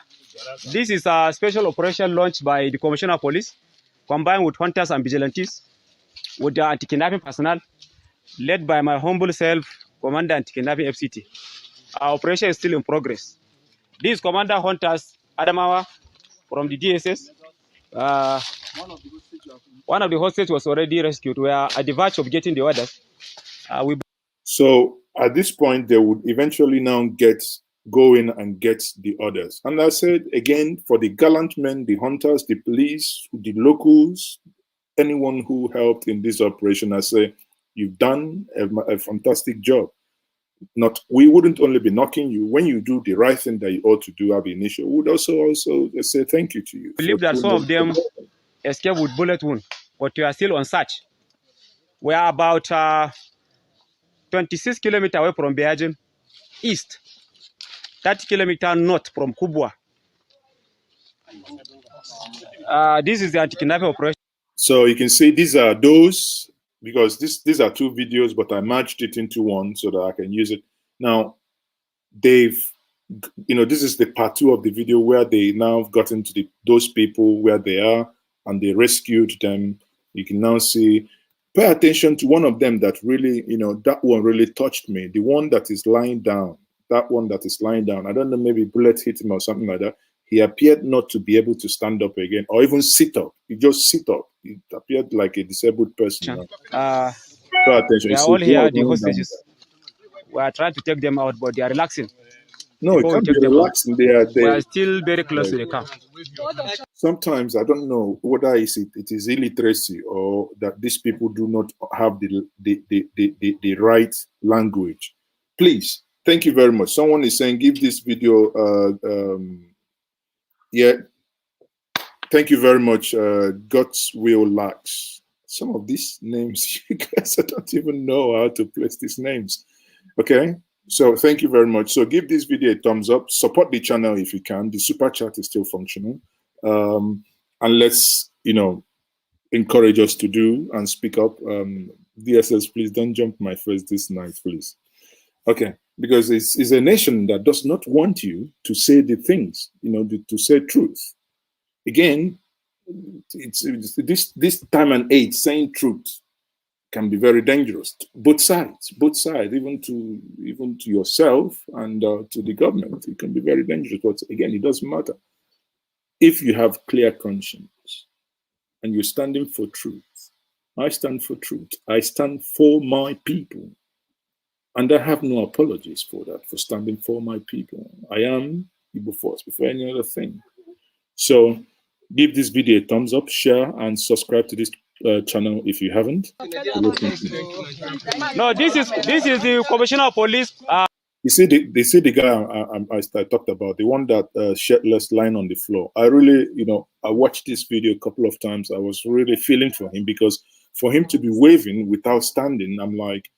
this is a special operation launched by the Commissioner of Police, combined with hunters and vigilantes, with the anti-kidnapping personnel, led by my humble self, Commander Anti-Kidnapping FCT. Our operation is still in progress. These Commander Hunters, Adamawa, from the DSS, one of the hostages was already rescued. We are at the verge of getting the orders. So at this point, they would eventually now go in and get the orders. And I said, again, for the gallant men, the hunters, the police, the locals, anyone who helped in this operation, I say, you've done a fantastic job. We wouldn't only be knocking you. When you do the right thing that you ought to do, ab initio, we would also say thank you to you. I believe that some of them escaped with bullet wound, but we are still on search. We are about 26 kilometers away from Biajin, east, 30 kilometers north from Kubwa. This is the anti-kidnapping operation. So you can see these are those, because these are two videos, but I merged it into one so that I can use it. Now, this is the part 2 of the video where they now got into those people where they are and they rescued them. You can now see, pay attention to one of them that really, that one really touched me. The one that is lying down, that one that is lying down. I don't know, maybe bullet hit him or something like that. He appeared not to be able to stand up again or even sit up. He just sit up. It appeared like a disabled person. Pay attention. They are all here, the hostages. We are trying to take them out, but they are relaxing. No, it can't be relaxing. We are still very close to the camp. Sometimes I don't know whether it is illiteracy or that these people do not have the right language. Please, thank you very much. Someone is saying, give this video. Thank you very much. God's will lacks. Some of these names, you guys, I don't even know how to place these names. Okay. So thank you very much. So give this video a thumbs up. Support the channel if you can. The super chat is still functional. And let's, encourage us to do and speak up. DSS, please don't jump my face this night, please. Okay, because it's a nation that does not want you to say the things, to say truth. Again, it's this time and age, saying truth can be very dangerous. Both sides, even to yourself and to the government, it can be very dangerous. But again, it doesn't matter. If you have clear conscience and you're standing for truth, I stand for truth. I stand for my people. And I have no apologies for that, for standing for my people. I am Igbo Force before any other thing. So give this video a thumbs up, share, and subscribe to this channel if you haven't. No, this is the Commissioner of Police. You see the guy I talked about, the one that shirtless lying on the floor. I really, I watched this video a couple of times. I was really feeling for him, because for him to be waving without standing, I'm like,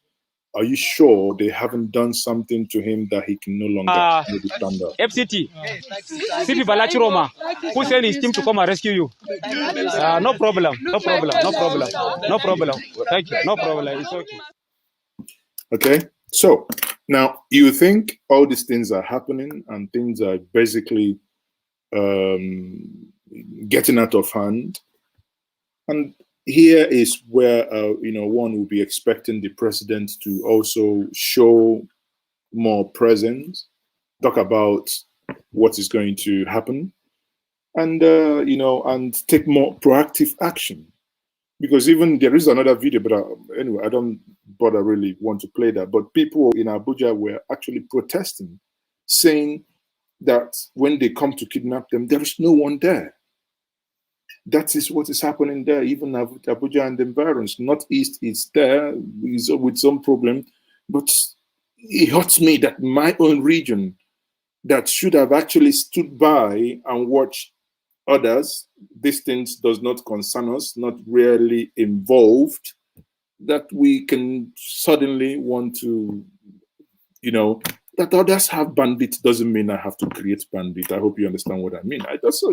are you sure they haven't done something to him that he can no longer stand up? FCT, CP Balachi Roma, who sent his team to come and rescue you? No problem. Thank you. No problem. It's okay. Okay. So now you think all these things are happening and things are basically getting out of hand, and here is where one will be expecting the president to also show more presence, talk about what is going to happen, and and take more proactive action. Because even there is another video, but anyway, I don't bother really want to play that. But people in Abuja were actually protesting, saying that when they come to kidnap them, there is no one there. That is what is happening there. Even Abuja and the environs, Northeast is there with some problem. But it hurts me that my own region, that should have actually stood by and watched others, these things does not concern us, not really involved, that we can suddenly want to, that others have bandits doesn't mean I have to create bandit. I hope you understand what I mean. I just,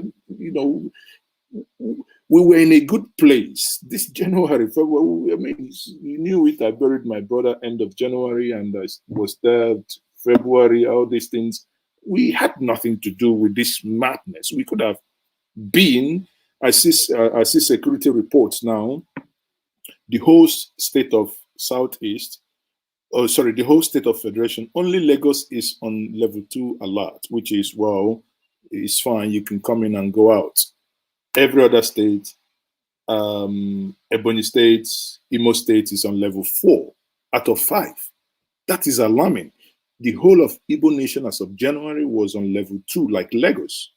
we were in a good place. This January, February, I mean, you knew it. I buried my brother end of January, and I was there February, all these things. We had nothing to do with this madness. We could have been, I see security reports now, the whole state of Southeast, oh, sorry, the whole state of Federation, only Lagos is on level 2 alert, which is, well, it's fine. You can come in and go out. Every other state, Ebonyi State, Imo State is on level 4 out of 5. That is alarming. The whole of Igbo nation as of January was on level 2, like Lagos.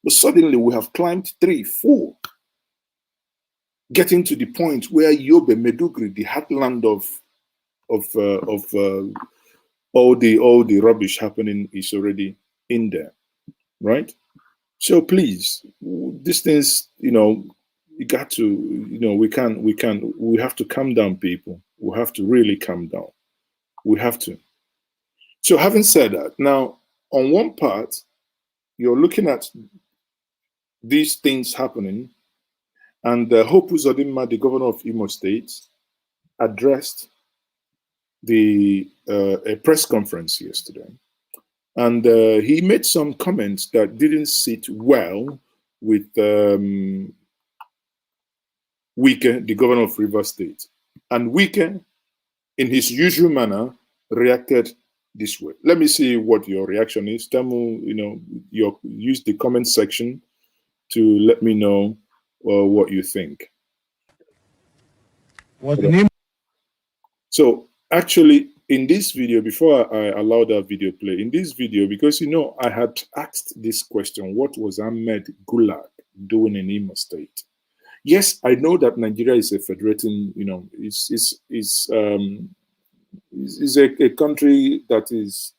But suddenly we have climbed 3, 4, getting to the point where Yobe, Medugri, the heartland of all the rubbish happening, is already in there, right? So please, these things, you got to, we have to calm down, people. We have to really calm down. We have to. So having said that, now on one part, you're looking at these things happening, and Hope Uzodinma, the governor of Imo State, addressed a press conference yesterday, and he made some comments that didn't sit well with Wike, the governor of Rivers State. And Wike, in his usual manner, reacted this way. Let me see what your reaction is. Tell me, use the comment section to let me know what you think. What's the name? So actually, in this video, before I allow that video play, in this video, because I had asked this question: what was Ahmed Gulag doing in Imo State? Yes, I know that Nigeria is a federating, is a country that is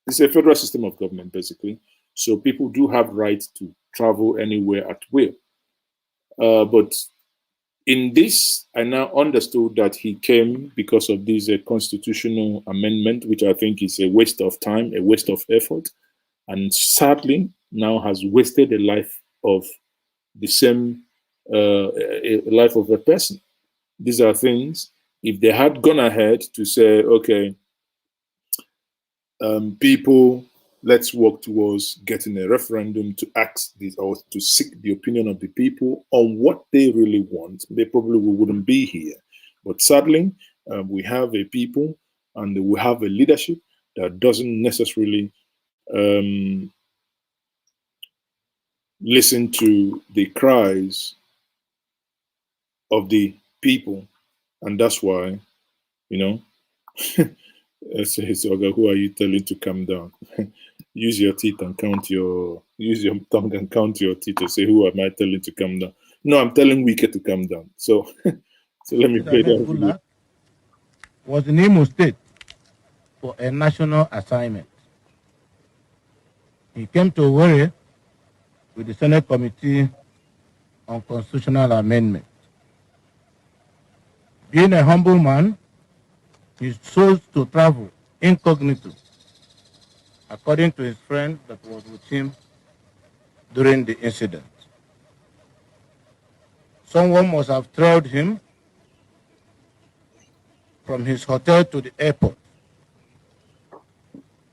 a federal system of government, basically. So people do have right to travel anywhere at will. But in this, I now understood that he came because of this constitutional amendment, which I think is a waste of time, a waste of effort, and sadly now has wasted the life of the same life of a person. These are things, if they had gone ahead to say, okay, people, let's work towards getting a referendum to ask this, or to seek the opinion of the people on what they really want, they probably wouldn't be here. But sadly, we have a people and we have a leadership that doesn't necessarily listen to the cries of the people. And that's why, Oga, who are you telling to calm down? Use your teeth and use your tongue and count your teeth to say, who am I telling to calm down? No, I'm telling Wike to calm down. So, so let me play that video. Was in Imo State for a national assignment. He came to Owerri with the Senate Committee on Constitutional Amendment. Being a humble man, he chose to travel incognito, according to his friend that was with him during the incident. Someone must have trailed him from his hotel to the airport.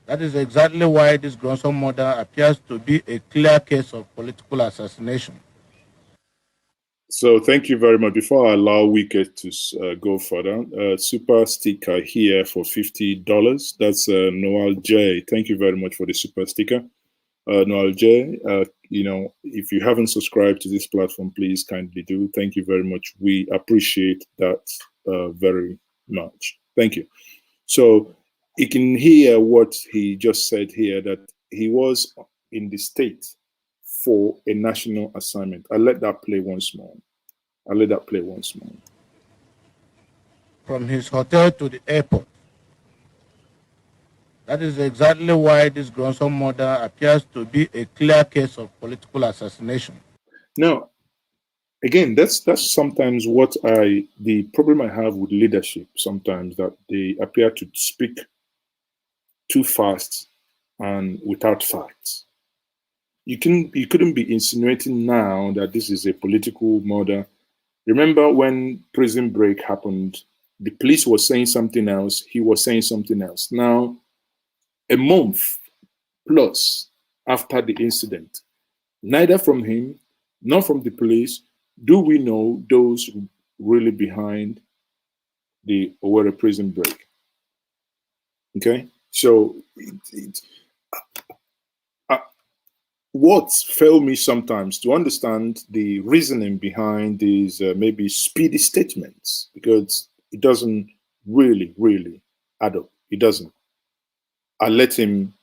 That is exactly why this grandson murder appears to be a clear case of political assassination. So thank you very much. Before I allow Wike to go further, super sticker here for $50. That's Noel J. Thank you very much for the super sticker. Noel J, if you haven't subscribed to this platform, please kindly do. Thank you very much. We appreciate that very much. Thank you. So you can hear what he just said here, that he was in the state for a national assignment. I'll let that play once more. From his hotel to the airport. That is exactly why this grandson murder appears to be a clear case of political assassination. Now, again, that's sometimes what the problem I have with leadership sometimes, that they appear to speak too fast and without facts. you couldn't be insinuating now that this is a political murder. Remember when Prison Break happened, the police was saying something else, he was saying something else. Now, a month plus after the incident, neither from him nor from the police do we know those really behind the Owerri Prison Break. Okay, so what failed me sometimes to understand the reasoning behind these maybe speedy statements, because it doesn't really add up. It doesn't. I let him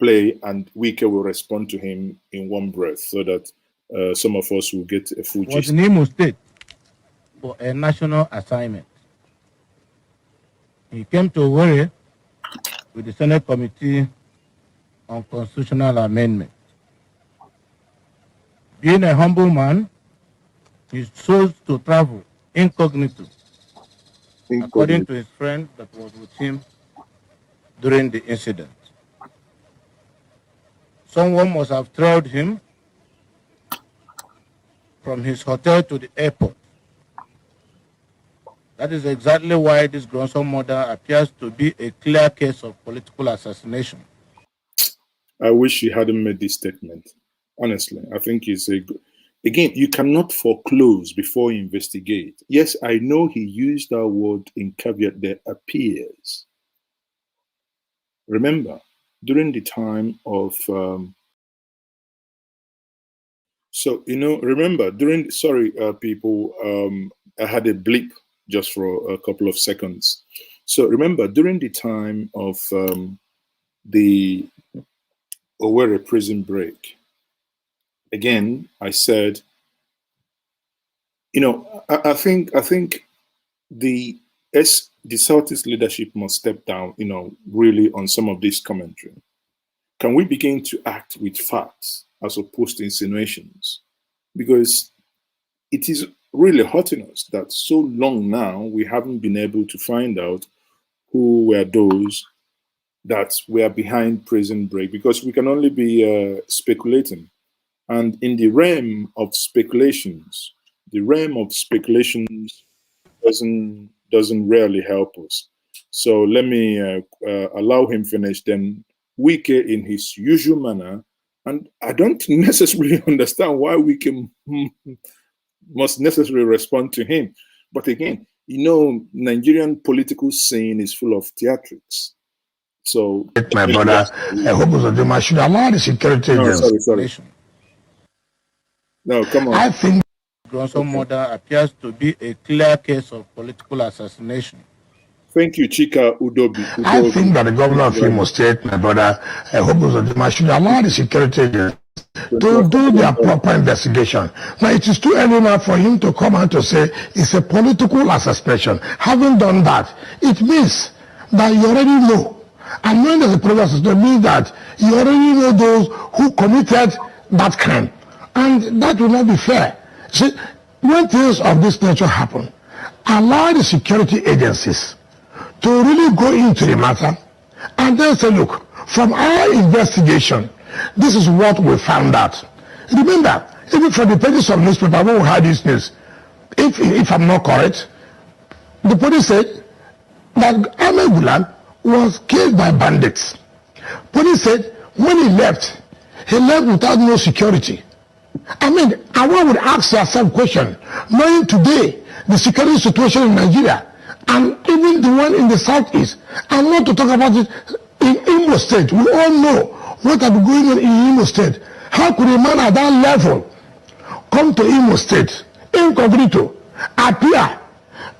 play, and Wike will respond to him in one breath, so that some of us will get a full Was gist. in Imo State for a national assignment. He came to Owerri with the Senate Committee on Constitutional Amendment. Being a humble man, he chose to travel incognito, according to his friend that was with him during the incident. Someone must have trailed him from his hotel to the airport. That is exactly why this gruesome murder appears to be a clear case of political assassination. I wish he hadn't made this statement. Honestly, I think it's a good. Again, you cannot foreclose before you investigate. Yes, I know he used that word in caveat, there appears. Remember, during the time of, people, I had a blip just for a couple of seconds. So remember, during the time of the Owerri Prison Break, again, I said, I think the Southeast leadership must step down, really on some of this commentary. Can we begin to act with facts as opposed to insinuations? Because it is really hurting us that so long now we haven't been able to find out who were those that were behind Prison Break, because we can only be speculating. And in the realm of speculations, doesn't really help us. So let me allow him finish. Then Wike, in his usual manner, and I don't necessarily understand why Wike must necessarily respond to him. But again, Nigerian political scene is full of theatrics. So my brother, I hope Uzodimma should allow the security agents. Sorry. No, come on. I think Gruesome murder appears to be a clear case of political assassination. Thank you, Chika Udobi. I think that the governor of Imo State, my brother, I hope Uzodimma should allow the security agents to do their proper investigation. Now, it is too early now for him to come out to say it's a political assassination. Having done that, it means that you already know. And when there's a political assassination, it means that you already know those who committed that crime. And that will not be fair. See, when things of this nature happen, allow the security agencies to really go into the matter and then say, look, from our investigation, this is what we found out. Remember, even from the pages of newspaper, when we had this news, if I'm not correct, the police said that Ahmed Gulam was killed by bandits. Police said when he left without no security. I mean, I would ask yourself a question, knowing today the security situation in Nigeria, and even the one in the southeast, and not to talk about it in Imo State. We all know what has been going on in Imo State. How could a man at that level come to Imo State, incognito, appear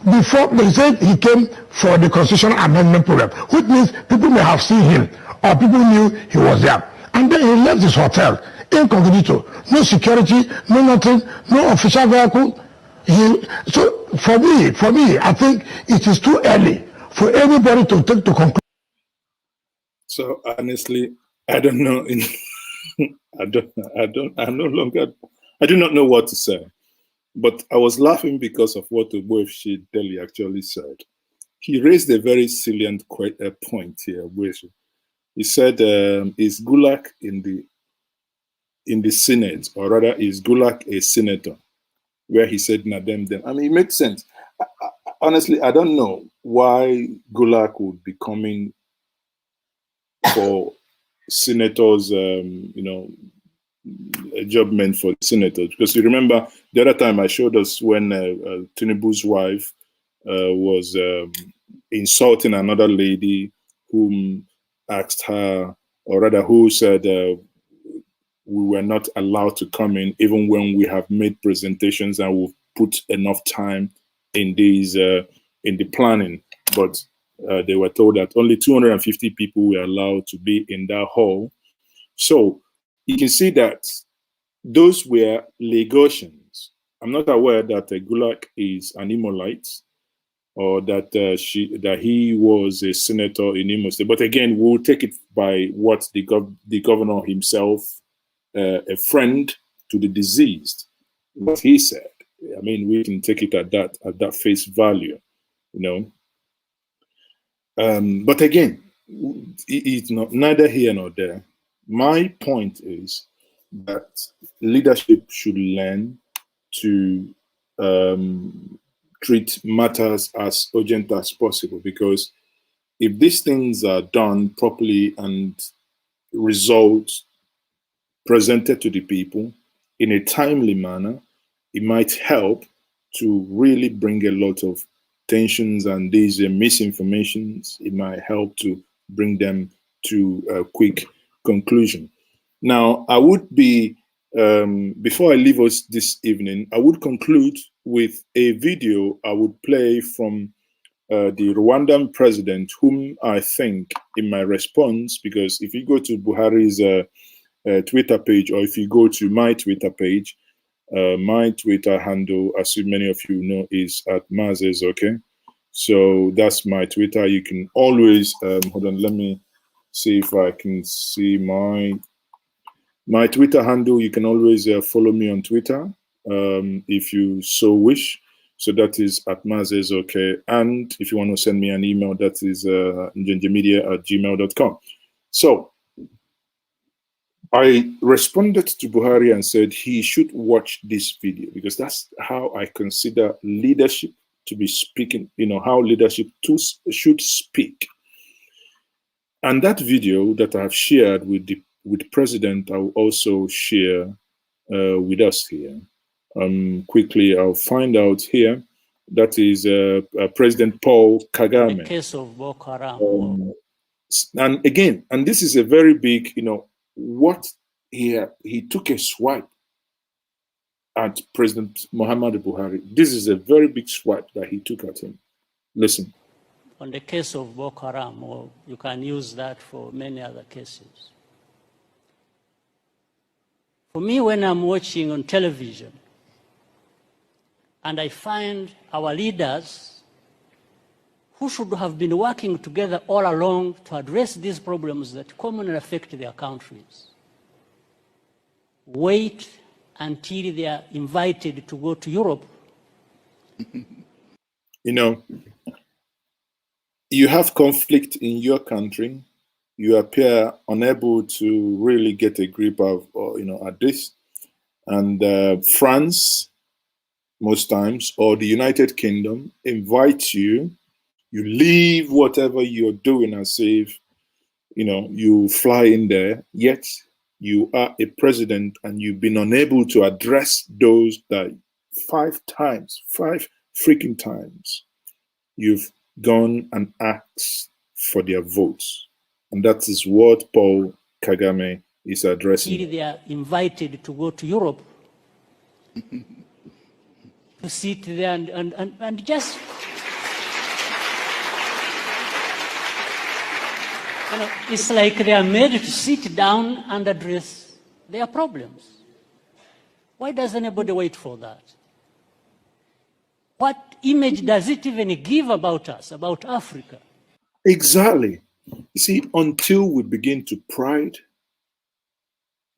before they said he came for the constitutional amendment program, which means people may have seen him or people knew he was there. And then he left his hotel, incognito, no security, no nothing, no official vehicle. So for me, I think it is too early for anybody to take to conclude. So honestly, I don't know. I do not know what to say. But I was laughing because of what Ogbuefi Dele actually said. He raised a very salient point here. He said, is Gulag in the in the Senate, or rather, is Gulak a senator? Where he said, "Na them, them." I mean, it makes sense. Honestly, I don't know why Gulak would be coming for senators, a job meant for senators. Because you remember the other time I showed us when Tinubu's wife was insulting another lady whom asked her, or rather who said we were not allowed to come in even when we have made presentations and we've put enough time in these in the planning. But they were told that only 250 people were allowed to be in that hall. So you can see that those were Lagosians. I'm not aware that Gulak is an Imolite or that he was a senator in Imo State. But again, we'll take it by what the governor himself, a friend to the deceased, what he said. I mean, we can take it at that face value, you know. But again, it's not neither here nor there. My point is that leadership should learn to treat matters as urgent as possible, because if these things are done properly and results presented to the people in a timely manner, it might help to really bring a lot of tensions and these misinformations. It might help to bring them to a quick conclusion. Now, I would be, before I leave us this evening, I would conclude with a video I would play from the Rwandan president, whom I think in my response, because if you go to Buhari's Twitter page, or if you go to my Twitter page, my Twitter handle, as many of you know, is at Mazezoke. So that's my Twitter. You can always, hold on, let me see if I can see my Twitter handle. You can always follow me on Twitter if you so wish. So that is at Mazezoke. And if you want to send me an email, that is njenjemedia@gmail.com. So I responded to Buhari and said he should watch this video, because that's how I consider leadership to be speaking, how leadership should speak. And that video that I've shared with the President, I will also share with us here. Quickly, I'll find out here. That is President Paul Kagame. The case of Boko Haram. And again, and this is a very big, what he took a swipe at President Muhammadu Buhari. This is a very big swipe that he took at him. Listen. On the case of Boko Haram, or you can use that for many other cases. For me, when I'm watching on television and I find our leaders who should have been working together all along to address these problems that commonly affect their countries, wait until they are invited to go to Europe. You have conflict in your country. You appear unable to really get a grip of, at this. And France, most times, or the United Kingdom invites you. You leave whatever you're doing as if, you fly in there, yet you are a president and you've been unable to address those that 5 freaking times, you've gone and asked for their votes. And that is what Paul Kagame is addressing. They are invited to go to Europe to sit there and just, it's like they are made to sit down and address their problems. Why does anybody wait for that? What image does it even give about us, about Africa? Exactly. You see, until we begin to pride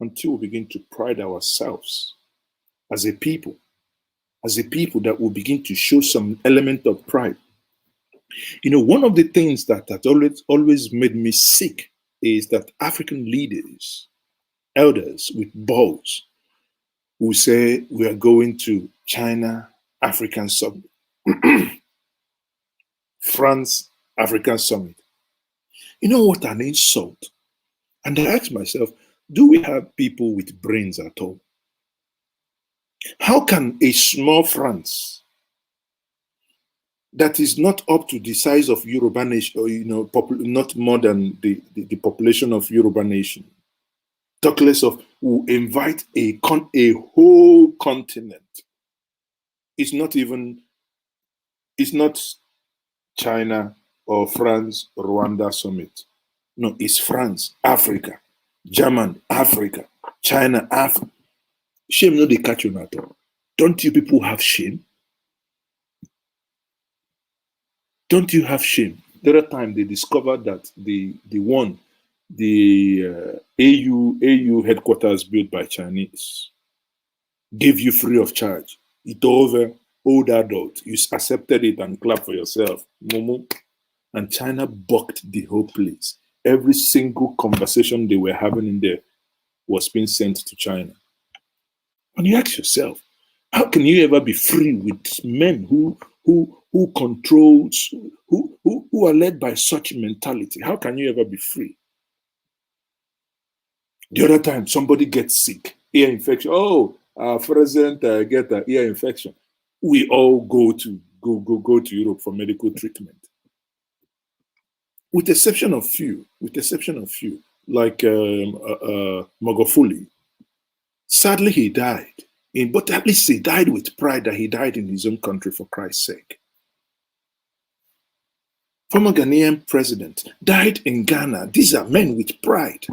ourselves as a people that will begin to show some element of pride. One of the things that always made me sick is that African leaders elders with bows who say we are going to China African Summit, France African Summit. You know what an insult? And I ask myself, do we have people with brains at all? How can a small France that is not up to the size of Yoruba nation, or not more than the population of Yoruba nation, talk less of, who invite a whole continent? It's not China or France, Rwanda summit. No, it's France, Africa, German, Africa, China, Africa. Shame no they catch you at all. Don't you people have shame? Don't you have shame? The other time they discovered that the AU headquarters built by Chinese gave you free of charge. It over, old adult. You accepted it and clap for yourself. Momo. And China bucked the whole place. Every single conversation they were having in there was being sent to China. And you ask yourself, how can you ever be free with men who controls, who are led by such mentality? How can you ever be free? The other time somebody gets sick, ear infection. Oh, our president get an ear infection. We all go to Europe for medical treatment. With exception of few, like Magufuli. Sadly, he died. But at least he died with pride that he died in his own country for Christ's sake. Former Ghanaian president died in Ghana. These are men with pride.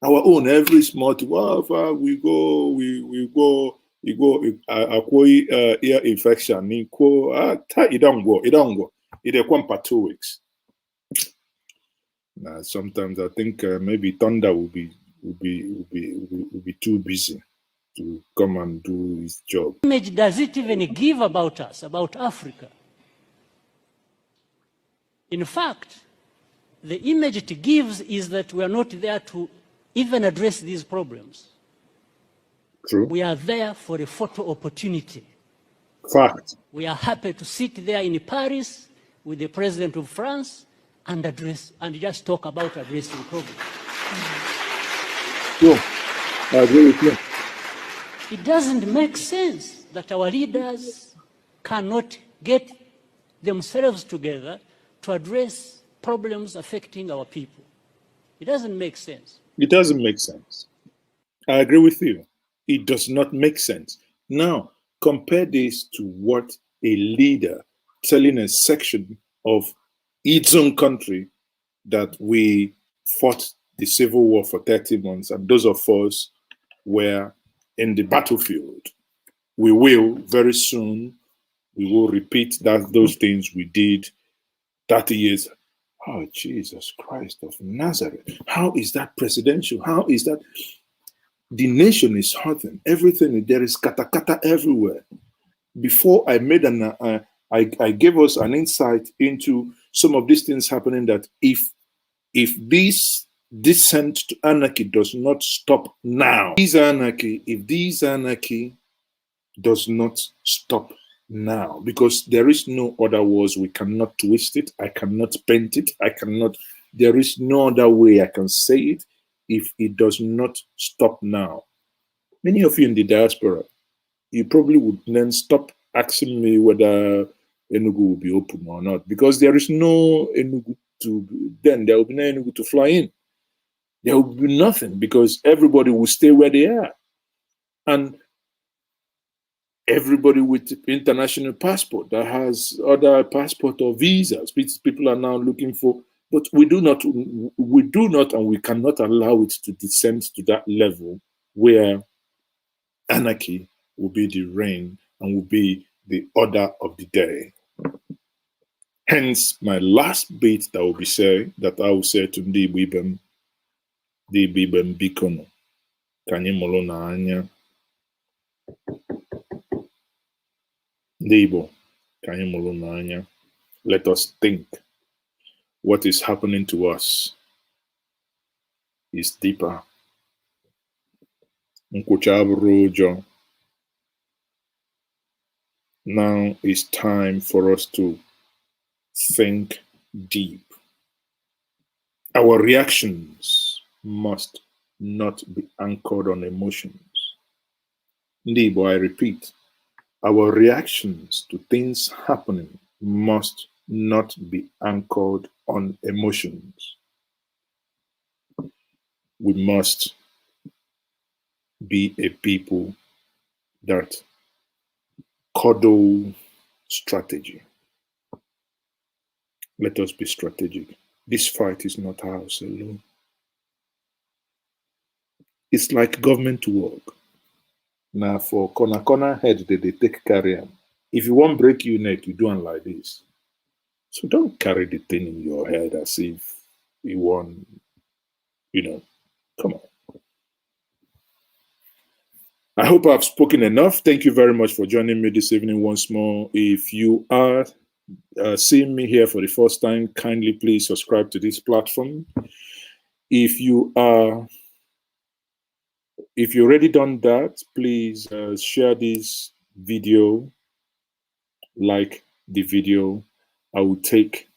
Our own, every small thing, we go, ear infection, it don't go. It come for 2 weeks. Sometimes I think maybe Thunder will be too busy to come and do his job. What image does it even give about us, about Africa? In fact, the image it gives is that we are not there to even address these problems. True. We are there for a photo opportunity. Fact. We are happy to sit there in Paris with the president of France and just talk about addressing problems. Sure. I agree with you. It doesn't make sense that our leaders cannot get themselves together to address problems affecting our people. It doesn't make sense. It doesn't make sense. I agree with you. It does not make sense. Now, compare this to what a leader telling a section of its own country that we fought the civil war for 30 months, and those of us were in the battlefield. We will very soon, we will repeat those things we did 30 years. Oh, Jesus Christ of Nazareth. How is that presidential? How is that? The nation is hurting. Everything, there is kata everywhere. Before I made I gave us an insight into some of these things happening, that if this descent to anarchy does not stop now, if this anarchy does not stop now, because there is no other words, we cannot twist it, I cannot paint it, there is no other way I can say it. If it does not stop now, many of you in the diaspora, you probably would then stop asking me whether Enugu will be open or not, because there is no Enugu there will be no Enugu to fly in. There will be nothing, because everybody will stay where they are. And everybody with international passport that has other passport or visas, people are now looking for, but we do not, and we cannot allow it to descend to that level where anarchy will be the reign and will be the order of the day. Hence, my last bit that I will say to Ndi Ibem Bikono, Kanye Molona Anya, Ndi Kanye Molona Anya, let us think. What is happening to us is deeper Nkuchaburujo. Now it's time for us to think deep. Our reactions must not be anchored on emotions. Ndibo, I repeat, our reactions to things happening must not be anchored on emotions. We must be a people that coddle strategy. Let us be strategic. This fight is not ours alone. It's like government work. Now for corner head, they take carry am. If you want break your neck, you do it like this. So don't carry the thing in your head as if you want, come on. I hope I've spoken enough. Thank you very much for joining me this evening once more. If you are seeing me here for the first time, kindly please subscribe to this platform. If you already done that, please share this video, like the video. I will take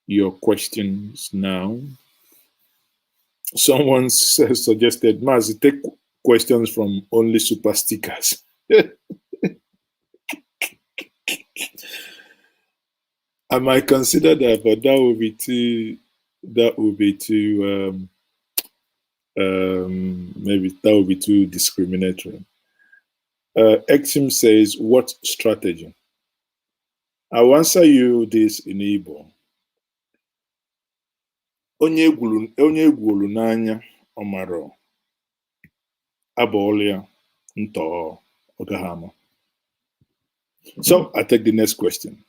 your questions now. Someone suggested, Mazi, take questions from only super stickers. I might consider that, but that would be too maybe that would be too discriminatory. Exim says, what strategy? I'll answer you this in Igbo. Onye gwuru n'anya ọmaro abọọlịa ntọọ ọgahama. So I take the next question.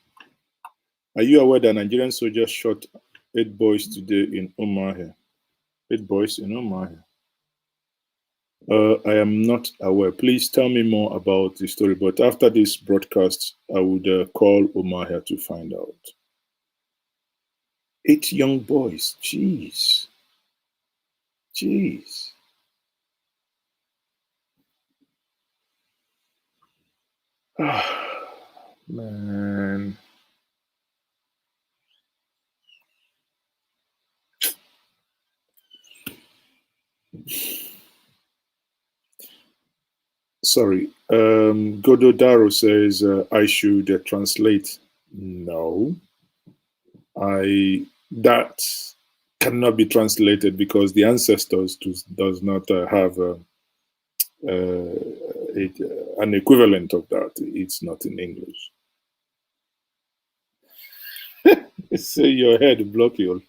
Are you aware that Nigerian soldiers shot 8 boys today in Umuahia? 8 boys in Umuahia. I am not aware. Please tell me more about the story. But after this broadcast, I would call Umuahia to find out. 8 young boys. Jeez. Jeez. Man. Sorry. Gododaro says I should translate. No. That cannot be translated because the ancestors does not have an equivalent of that. It's not in English. Say your head block you.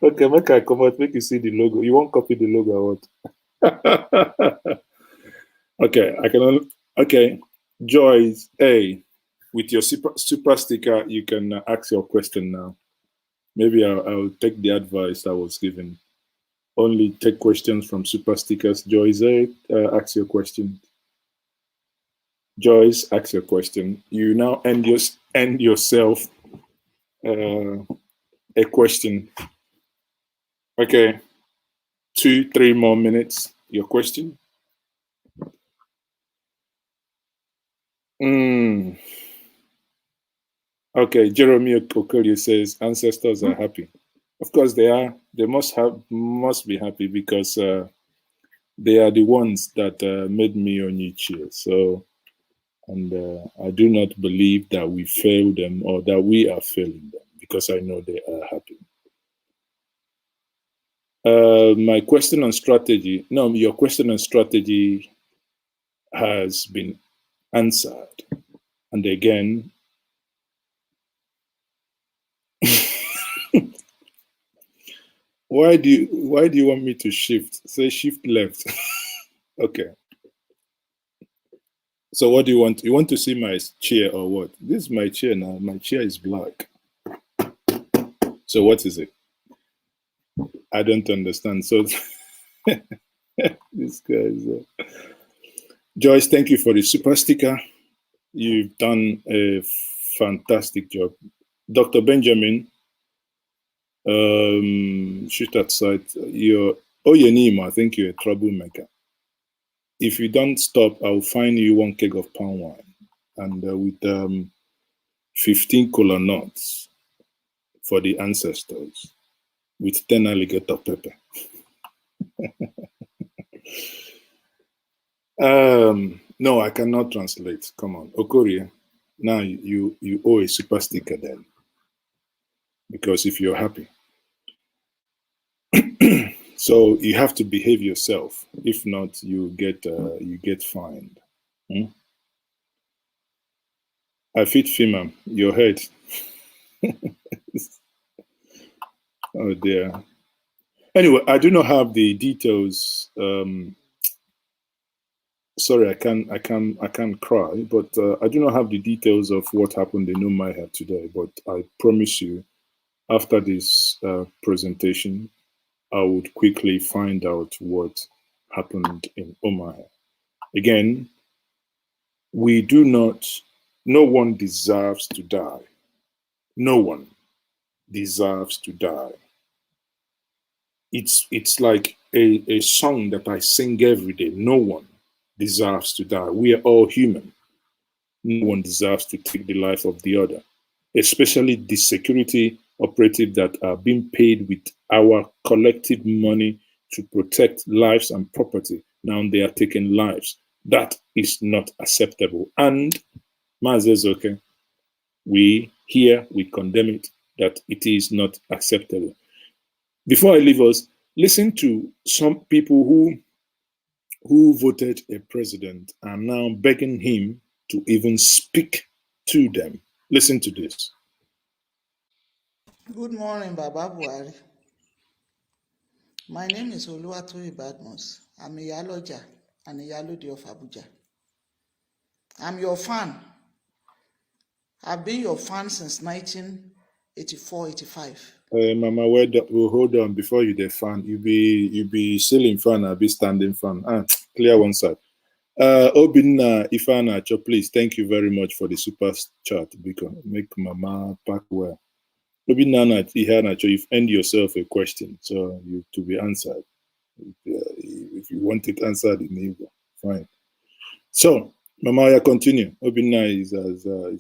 Okay, make I come out, make you see the logo. You won't copy the logo or what? Okay, okay. Joyce A, with your super sticker, you can ask your question now. Maybe I'll take the advice I was given. Only take questions from super stickers. Joyce A, ask your question. Joyce, ask your question. You now end yourself a question. Okay, 2-3 more minutes. Your question. Okay, Jeremy Okolie says ancestors are happy. Of course they are. They must be happy because they are the ones that made me Onyichie. So, and I do not believe that we failed them or that we are failing them because I know they are happy. My question on strategy. No, your question on strategy has been answered. And again, why do you want me to shift? Say shift left. Okay. So what do you want? You want to see my chair or what? This is my chair now. My chair is black. So what is it? I don't understand. So this guy is Joyce, thank you for the super sticker. You've done a fantastic job. Dr. Benjamin, shoot at sight. You're Oyenima, I think you're a troublemaker. if you don't stop, I'll fine you 1 keg of palm wine and with 15 kola nuts for the ancestors with 10 alligator pepper. No, I cannot translate. Come on. Okorie, now you owe a super sticker then. Because if you're happy. So you have to behave yourself. If not, you get fined. I fit FIMA, your head. Oh dear. Anyway, I do not have the details. Sorry, I can't cry, but I do not have the details of what happened in Umuahia today. But I promise you, after this presentation, I would quickly find out what happened in Umuahia. Again, no one deserves to die. No one deserves to die. It's like a song that I sing every day. No one deserves to die. We are all human. No one deserves to take the life of the other, especially the security operatives that are being paid with our collective money to protect lives and property. Now they are taking lives. That is not acceptable. And Mazezoke, we condemn it, that it is not acceptable. Before I leave us, listen to some people who voted a president and now begging him to even speak to them. Listen to this. Good morning, Baba Buhari. My name is Oluwatoyin Badmus. I'm a Iyaloja and a Iyalode of Abuja. I'm your fan. I've been your fan since 1984-85. Mama, hold on before you the fan. You be ceiling fan, I'll be standing fan. Clear one side. Obinna Ifana, please, thank you very much for the super chat because make Mama pack well. Obinna Ifana, you've earned yourself a question, so you to be answered. If you want it answered in Igbo, fine. So, Mama, continue. Obinna has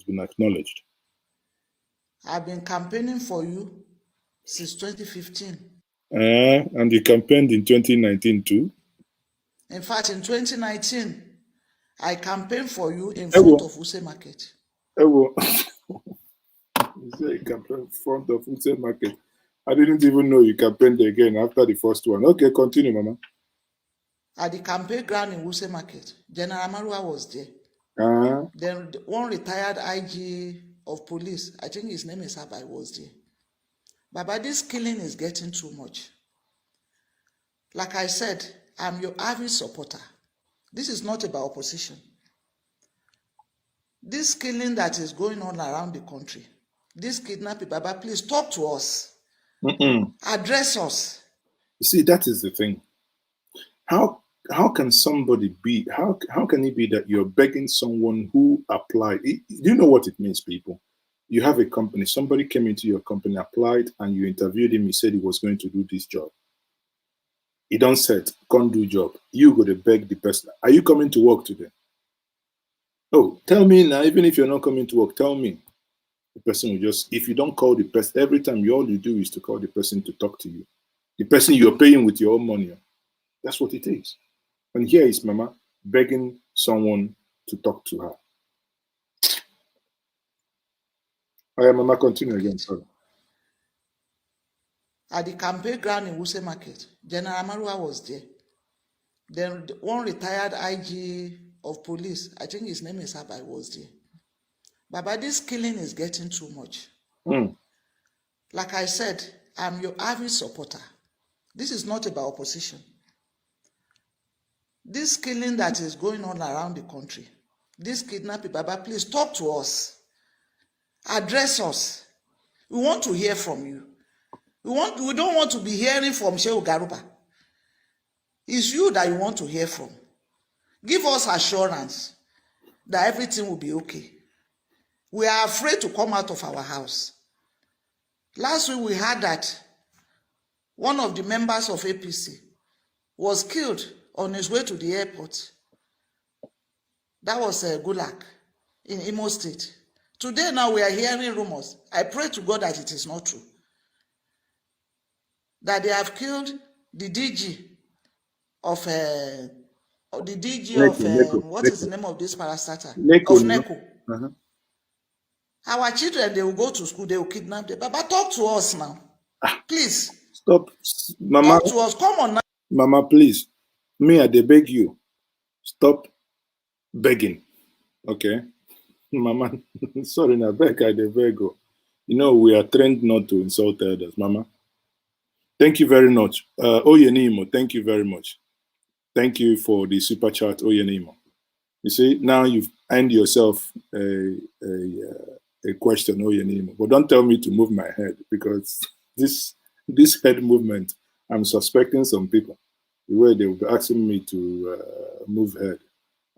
been acknowledged. I've been campaigning for you since 2015. And you campaigned in 2019 too? In fact, in 2019, I campaigned for you in front of Wuse Market. You say you campaigned in front of Wuse Market. I didn't even know you campaigned again after the first one. Okay, continue, Mama. At the campaign ground in Wuse Market, General Marua was there. Then one retired IG of police, I think his name is Abai, was there. Baba, this killing is getting too much. Like I said, I'm your avid supporter. This is not about opposition. This killing that is going on around the country, this kidnapping, Baba, please talk to us. Address us. You see, that is the thing. How can somebody be, how can it be that you're begging someone who applied? Do you know what it means, people? You have a company, somebody came into your company, applied, and you interviewed him, he said he was going to do this job. He don't said, can't do job. You go to beg the person, are you coming to work today? Oh, tell me now, even if you're not coming to work, tell me. The person will just, if you don't call the person, every time all you do is to call the person to talk to you. The person you're paying with your own money. That's what it is. And here is Mama begging someone to talk to her. All right, Mama, continue again, sorry. At the campaign ground in Wuse Market, General Marua was there. Then one retired IG of police, I think his name is Abai, was there. Baba, this killing is getting too much. Like I said, I'm your avid supporter. This is not about opposition. This killing that is going on around the country, this kidnapping, Baba, please talk to us. Address us. We want to hear from you. We don't want to be hearing from Shehu Garuba. It's you that you want to hear from. Give us assurance that everything will be okay. We are afraid to come out of our house. Last week we heard that one of the members of APC was killed on his way to the airport That was Gulag in Imo State. Today now we are hearing rumors. I pray to God that it is not true. That they have killed the DG of what is the name of this parastatal? Of NECO. Our children, they will go to school, they will kidnap them. But talk to us now. Please. Stop. Mama. Talk to us. Come on now. Mama, please. Me, I beg you. Stop begging. Okay? Mama, sorry, I beg you. You know, we are trained not to insult others, Mama. Thank you very much. Oyenimo, thank you very much. Thank you for the super chat, Oyenimo. You see, now you've earned yourself a question, Oyenimo. But don't tell me to move my head, because this head movement, I'm suspecting some people, the way they will be asking me to move head,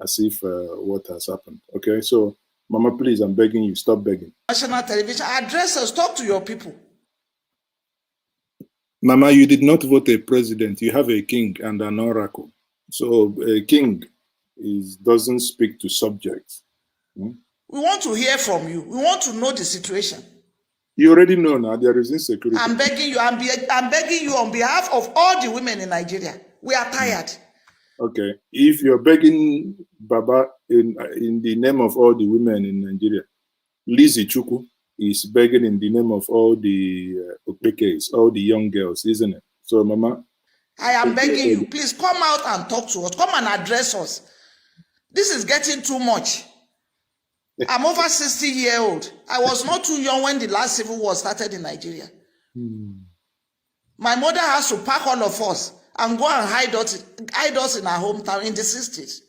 as if what has happened. Okay, so Mama, please, I'm begging you, stop begging. National television, address us, talk to your people. Mama, you did not vote a president. You have a king and an oracle. So a king doesn't speak to subjects. We want to hear from you. We want to know the situation. You already know now there is insecurity. I'm begging you. I'm begging you on behalf of all the women in Nigeria. We are tired. Okay. If you're begging Baba in the name of all the women in Nigeria, Lizzie Chuku is begging in the name of all the Opekes, all the young girls, isn't it? So, Mama, I am begging you, please come out and talk to us. Come and address us. This is getting too much. I'm over 60 years old. I was not too young when the last civil war started in Nigeria. My mother has to pack all of us and go and hide us in our hometown in the 60s.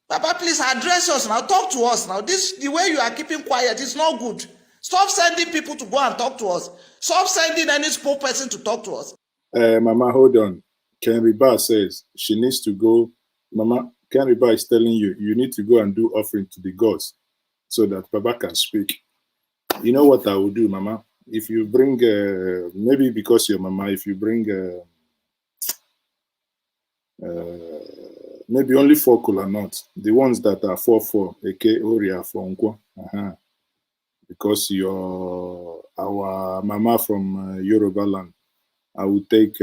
Papa, please address us now. Talk to us now. The way you are keeping quiet is not good. Stop sending people to go and talk to us. Stop sending any spokesperson to talk to us. Mama, hold on. Ken Riba says she needs to go. Mama, Ken Riba is telling you, you need to go and do offering to the gods so that Baba can speak. You know what I will do, Mama? If you bring, maybe because you're Mama, if you bring, maybe only 4 kola nuts, the ones that are 4-4, aka Oria for Nkwo. Because you're our Mama from Yoruba land. I will take,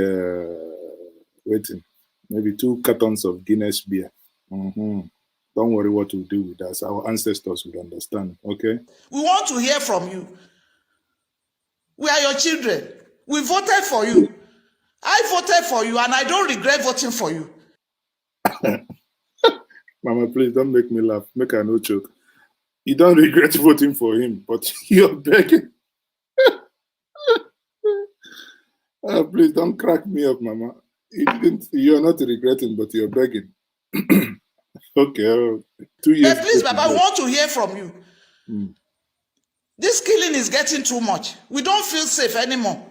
maybe 2 cartons of Guinness beer. Don't worry what we'll do with us. Our ancestors will understand, okay? We want to hear from you. We are your children. We voted for you. I voted for you, and I don't regret voting for you. Mama, please don't make me laugh. Make a no joke. You don't regret voting for him, but you're begging. Please don't crack me up, Mama. You're not regretting, but you're begging. Okay. 2 years. But please, Baba, we want to hear from you. This killing is getting too much. We don't feel safe anymore.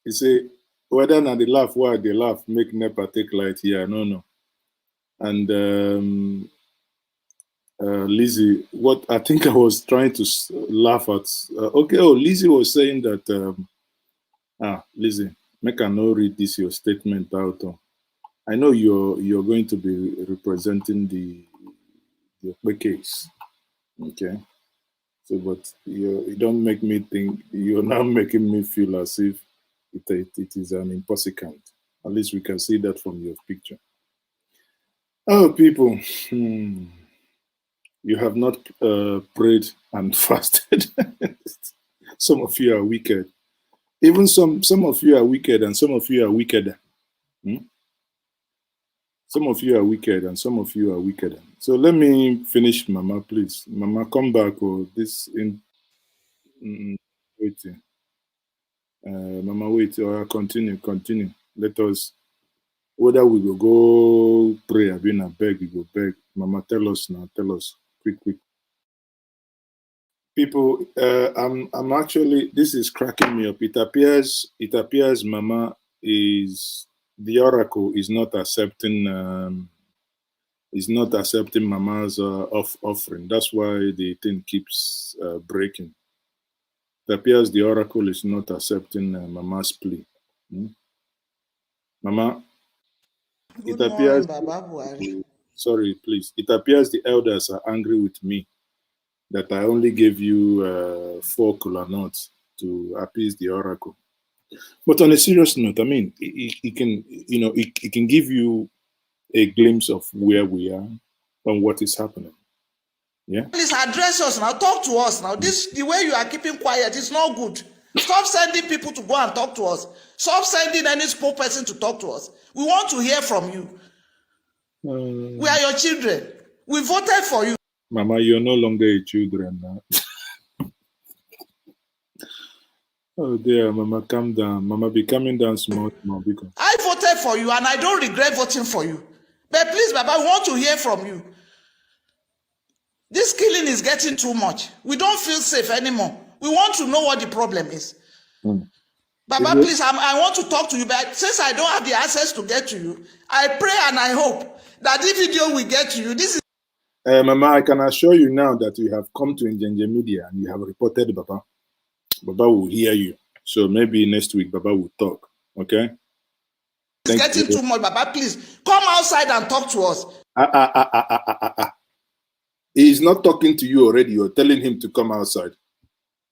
You see, whether not they laugh, why they laugh, make NEPA take light here, no. And Lizzie, what I think I was trying to laugh at. Lizzie was saying that, Lizzie, make I no read this your statement out. I know you're going to be representing the case, okay? So, but you don't make me think. You're now making me feel as if it is an impossible. At least we can see that from your picture. Oh, people, you have not prayed and fasted. Some of you are wicked. Even some of you are wicked, and some of you are wickeder. Some of you are wicked, and some of you are wickeder. So let me finish, Mama, please. Mama, come back. Waiting. Mama, wait. Continue. Let us. Whether we will go pray, I mean, I beg, we go beg. Mama, tell us now. Tell us quick. People, I'm actually. This is cracking me up. It appears, Mama is the oracle is not accepting is not accepting Mama's offering. That's why the thing keeps breaking. It appears the oracle is not accepting Mama's plea. Mama, Good it appears. morning, Baba Buhari. Sorry, please. It appears the elders are angry with me that I only gave you 4 kola nuts to appease the oracle. But on a serious note, I mean, it can, it can give you a glimpse of where we are and what is happening. Yeah. Please address us now. Talk to us now. The way you are keeping quiet is not good. Stop sending people to go and talk to us. Stop sending any spokesperson to talk to us. We want to hear from you. We are your children. We voted for you. Mama, you're no longer a children now. Oh dear, Mama, calm down. Mama, be coming down small. Because I voted for you and I don't regret voting for you. But please, Baba, we want to hear from you. This killing is getting too much. We don't feel safe anymore. We want to know what the problem is. Baba, please, I want to talk to you, but since I don't have the access to get to you, I pray and I hope that this video will get to you. This is Mama, I can assure you now that you have come to Njenje Media and you have reported Baba. Baba will hear you. So maybe next week Baba will talk. Okay? it's getting too much, Baba. Please come outside and talk to us. He's not talking to you already. You're telling him to come outside.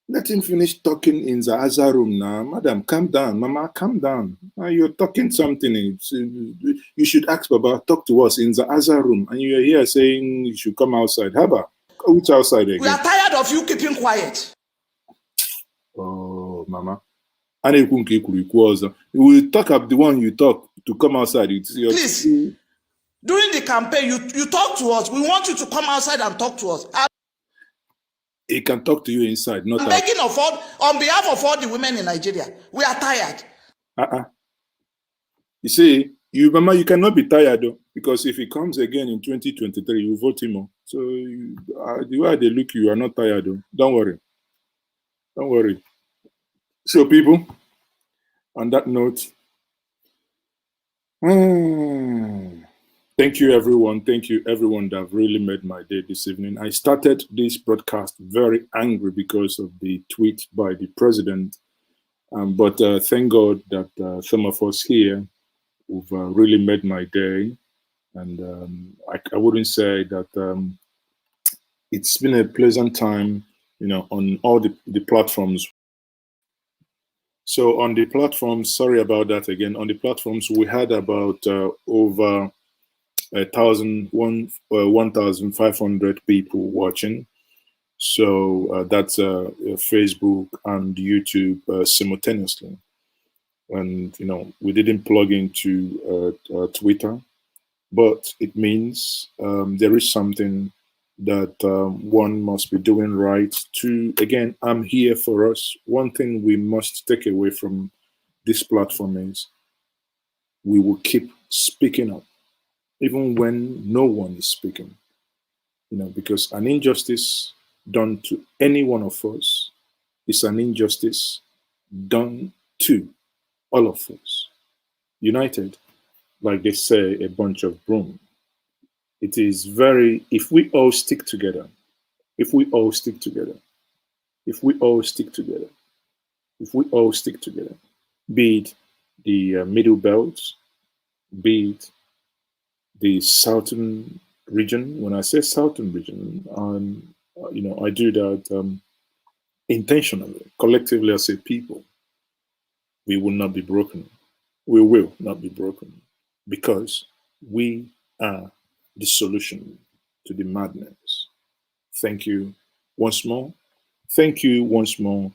Let him finish talking in the other room now. Madam, calm down. Mama, calm down. You're talking something. You should ask Baba, talk to us in the other room. And you're here saying you should come outside. Haba, which outside again? We are tired of you keeping quiet. Oh, Mama. We will talk up the one you talk to come outside. Please, during the campaign, you talk to us. We want you to come outside and talk to us. He can talk to you inside, not I'm out. begging on behalf of all the women in Nigeria. We are tired. You see, Mama, you cannot be tired though, because if he comes again in 2023, you vote him on. So the way they look, you are not tired though. Don't worry. Don't worry. So people, on that note, thank you everyone. Thank you everyone that really made my day this evening. I started this broadcast very angry because of the tweet by the president. But thank God that some of us here who've really made my day. And I wouldn't say that it's been a pleasant time, on all the platforms. So on the platforms, sorry about that again. On the platforms, we had about over 1,500 people watching. So that's Facebook and YouTube simultaneously. And, we didn't plug into Twitter, but it means there is something that one must be doing right to, again, I'm here for us. One thing we must take away from this platform is we will keep speaking up, even when no one is speaking, because an injustice done to any one of us is an injustice done to all of us. United, like they say, a bunch of broom. It is if we all stick together, if we all stick together, if we all stick together, if we all stick together, be it the Middle Belt, be it the Southern region. When I say Southern region, I do that intentionally, collectively as a people. We will not be broken. We will not be broken because we are the solution to the madness. Thank you once more. Thank you once more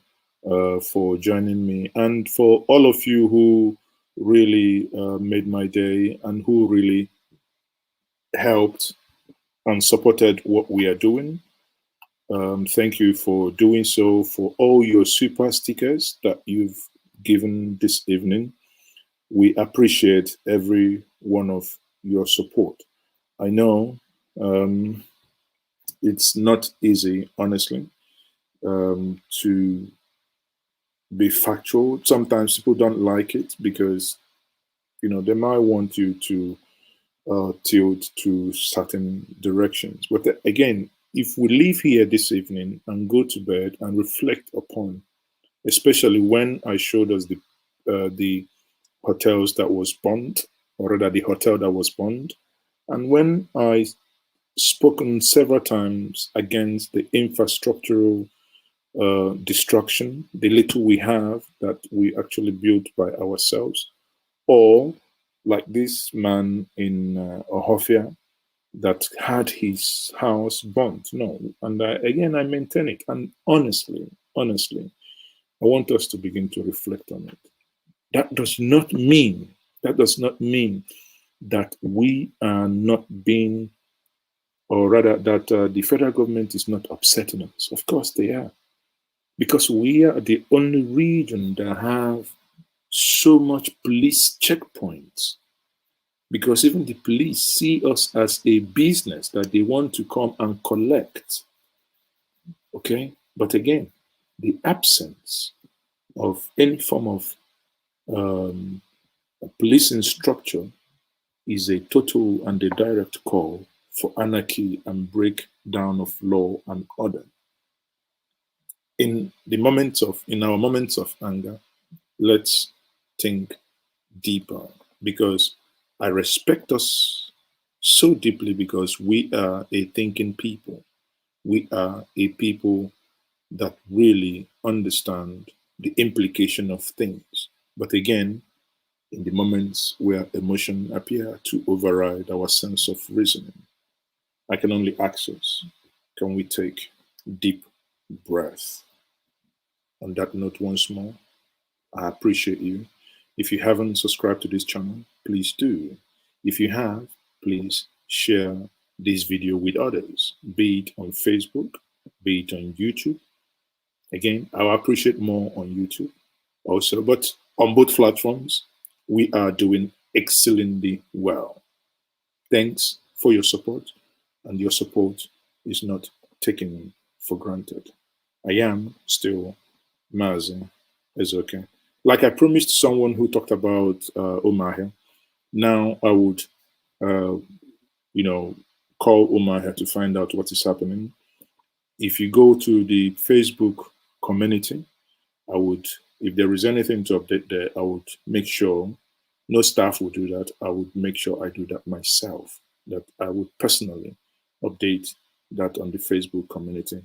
for joining me, and for all of you who really made my day and who really helped and supported what we are doing. Thank you for doing so, for all your super stickers that you've given this evening. We appreciate every one of your support. I know it's not easy, honestly, to be factual. Sometimes people don't like it because, they might want you to tilt to certain directions. But again, if we leave here this evening and go to bed and reflect upon, especially when I showed us the hotels that was bombed, or rather the hotel that was bombed, and when I spoken several times against the infrastructural destruction, the little we have that we actually built by ourselves, or like this man in Ohofia that had his house burnt. No, and again, I maintain it. And honestly, I want us to begin to reflect on it. That does not mean that we are not being, or rather that the federal government is not upsetting us. Of course they are, because we are the only region that have so much police checkpoints, because even the police see us as a business that they want to come and collect. Okay, but again, the absence of any form of policing structure is a total and a direct call for anarchy and breakdown of law and order. In our moments of anger, let's think deeper, because I respect us so deeply, because we are a thinking people. We are a people that really understand the implication of things. But again, in the moments where emotion appear to override our sense of reasoning, I can only ask us, can we take deep breath? On that note, once more, I appreciate you. If you haven't subscribed to this channel, please do. If you have, please share this video with others, be it on Facebook, be it on YouTube. Again, I'll appreciate more on YouTube also, but on both platforms, we are doing excellently well. Thanks for your support, and your support is not taken for granted. I am still Mazi Ezoke. Like I promised someone who talked about Omahia, now I would, call Omahia to find out what is happening. If you go to the Facebook community, if there is anything to update there, I would make sure, no staff will do that. I would make sure I do that myself, that I would personally update that on the Facebook community.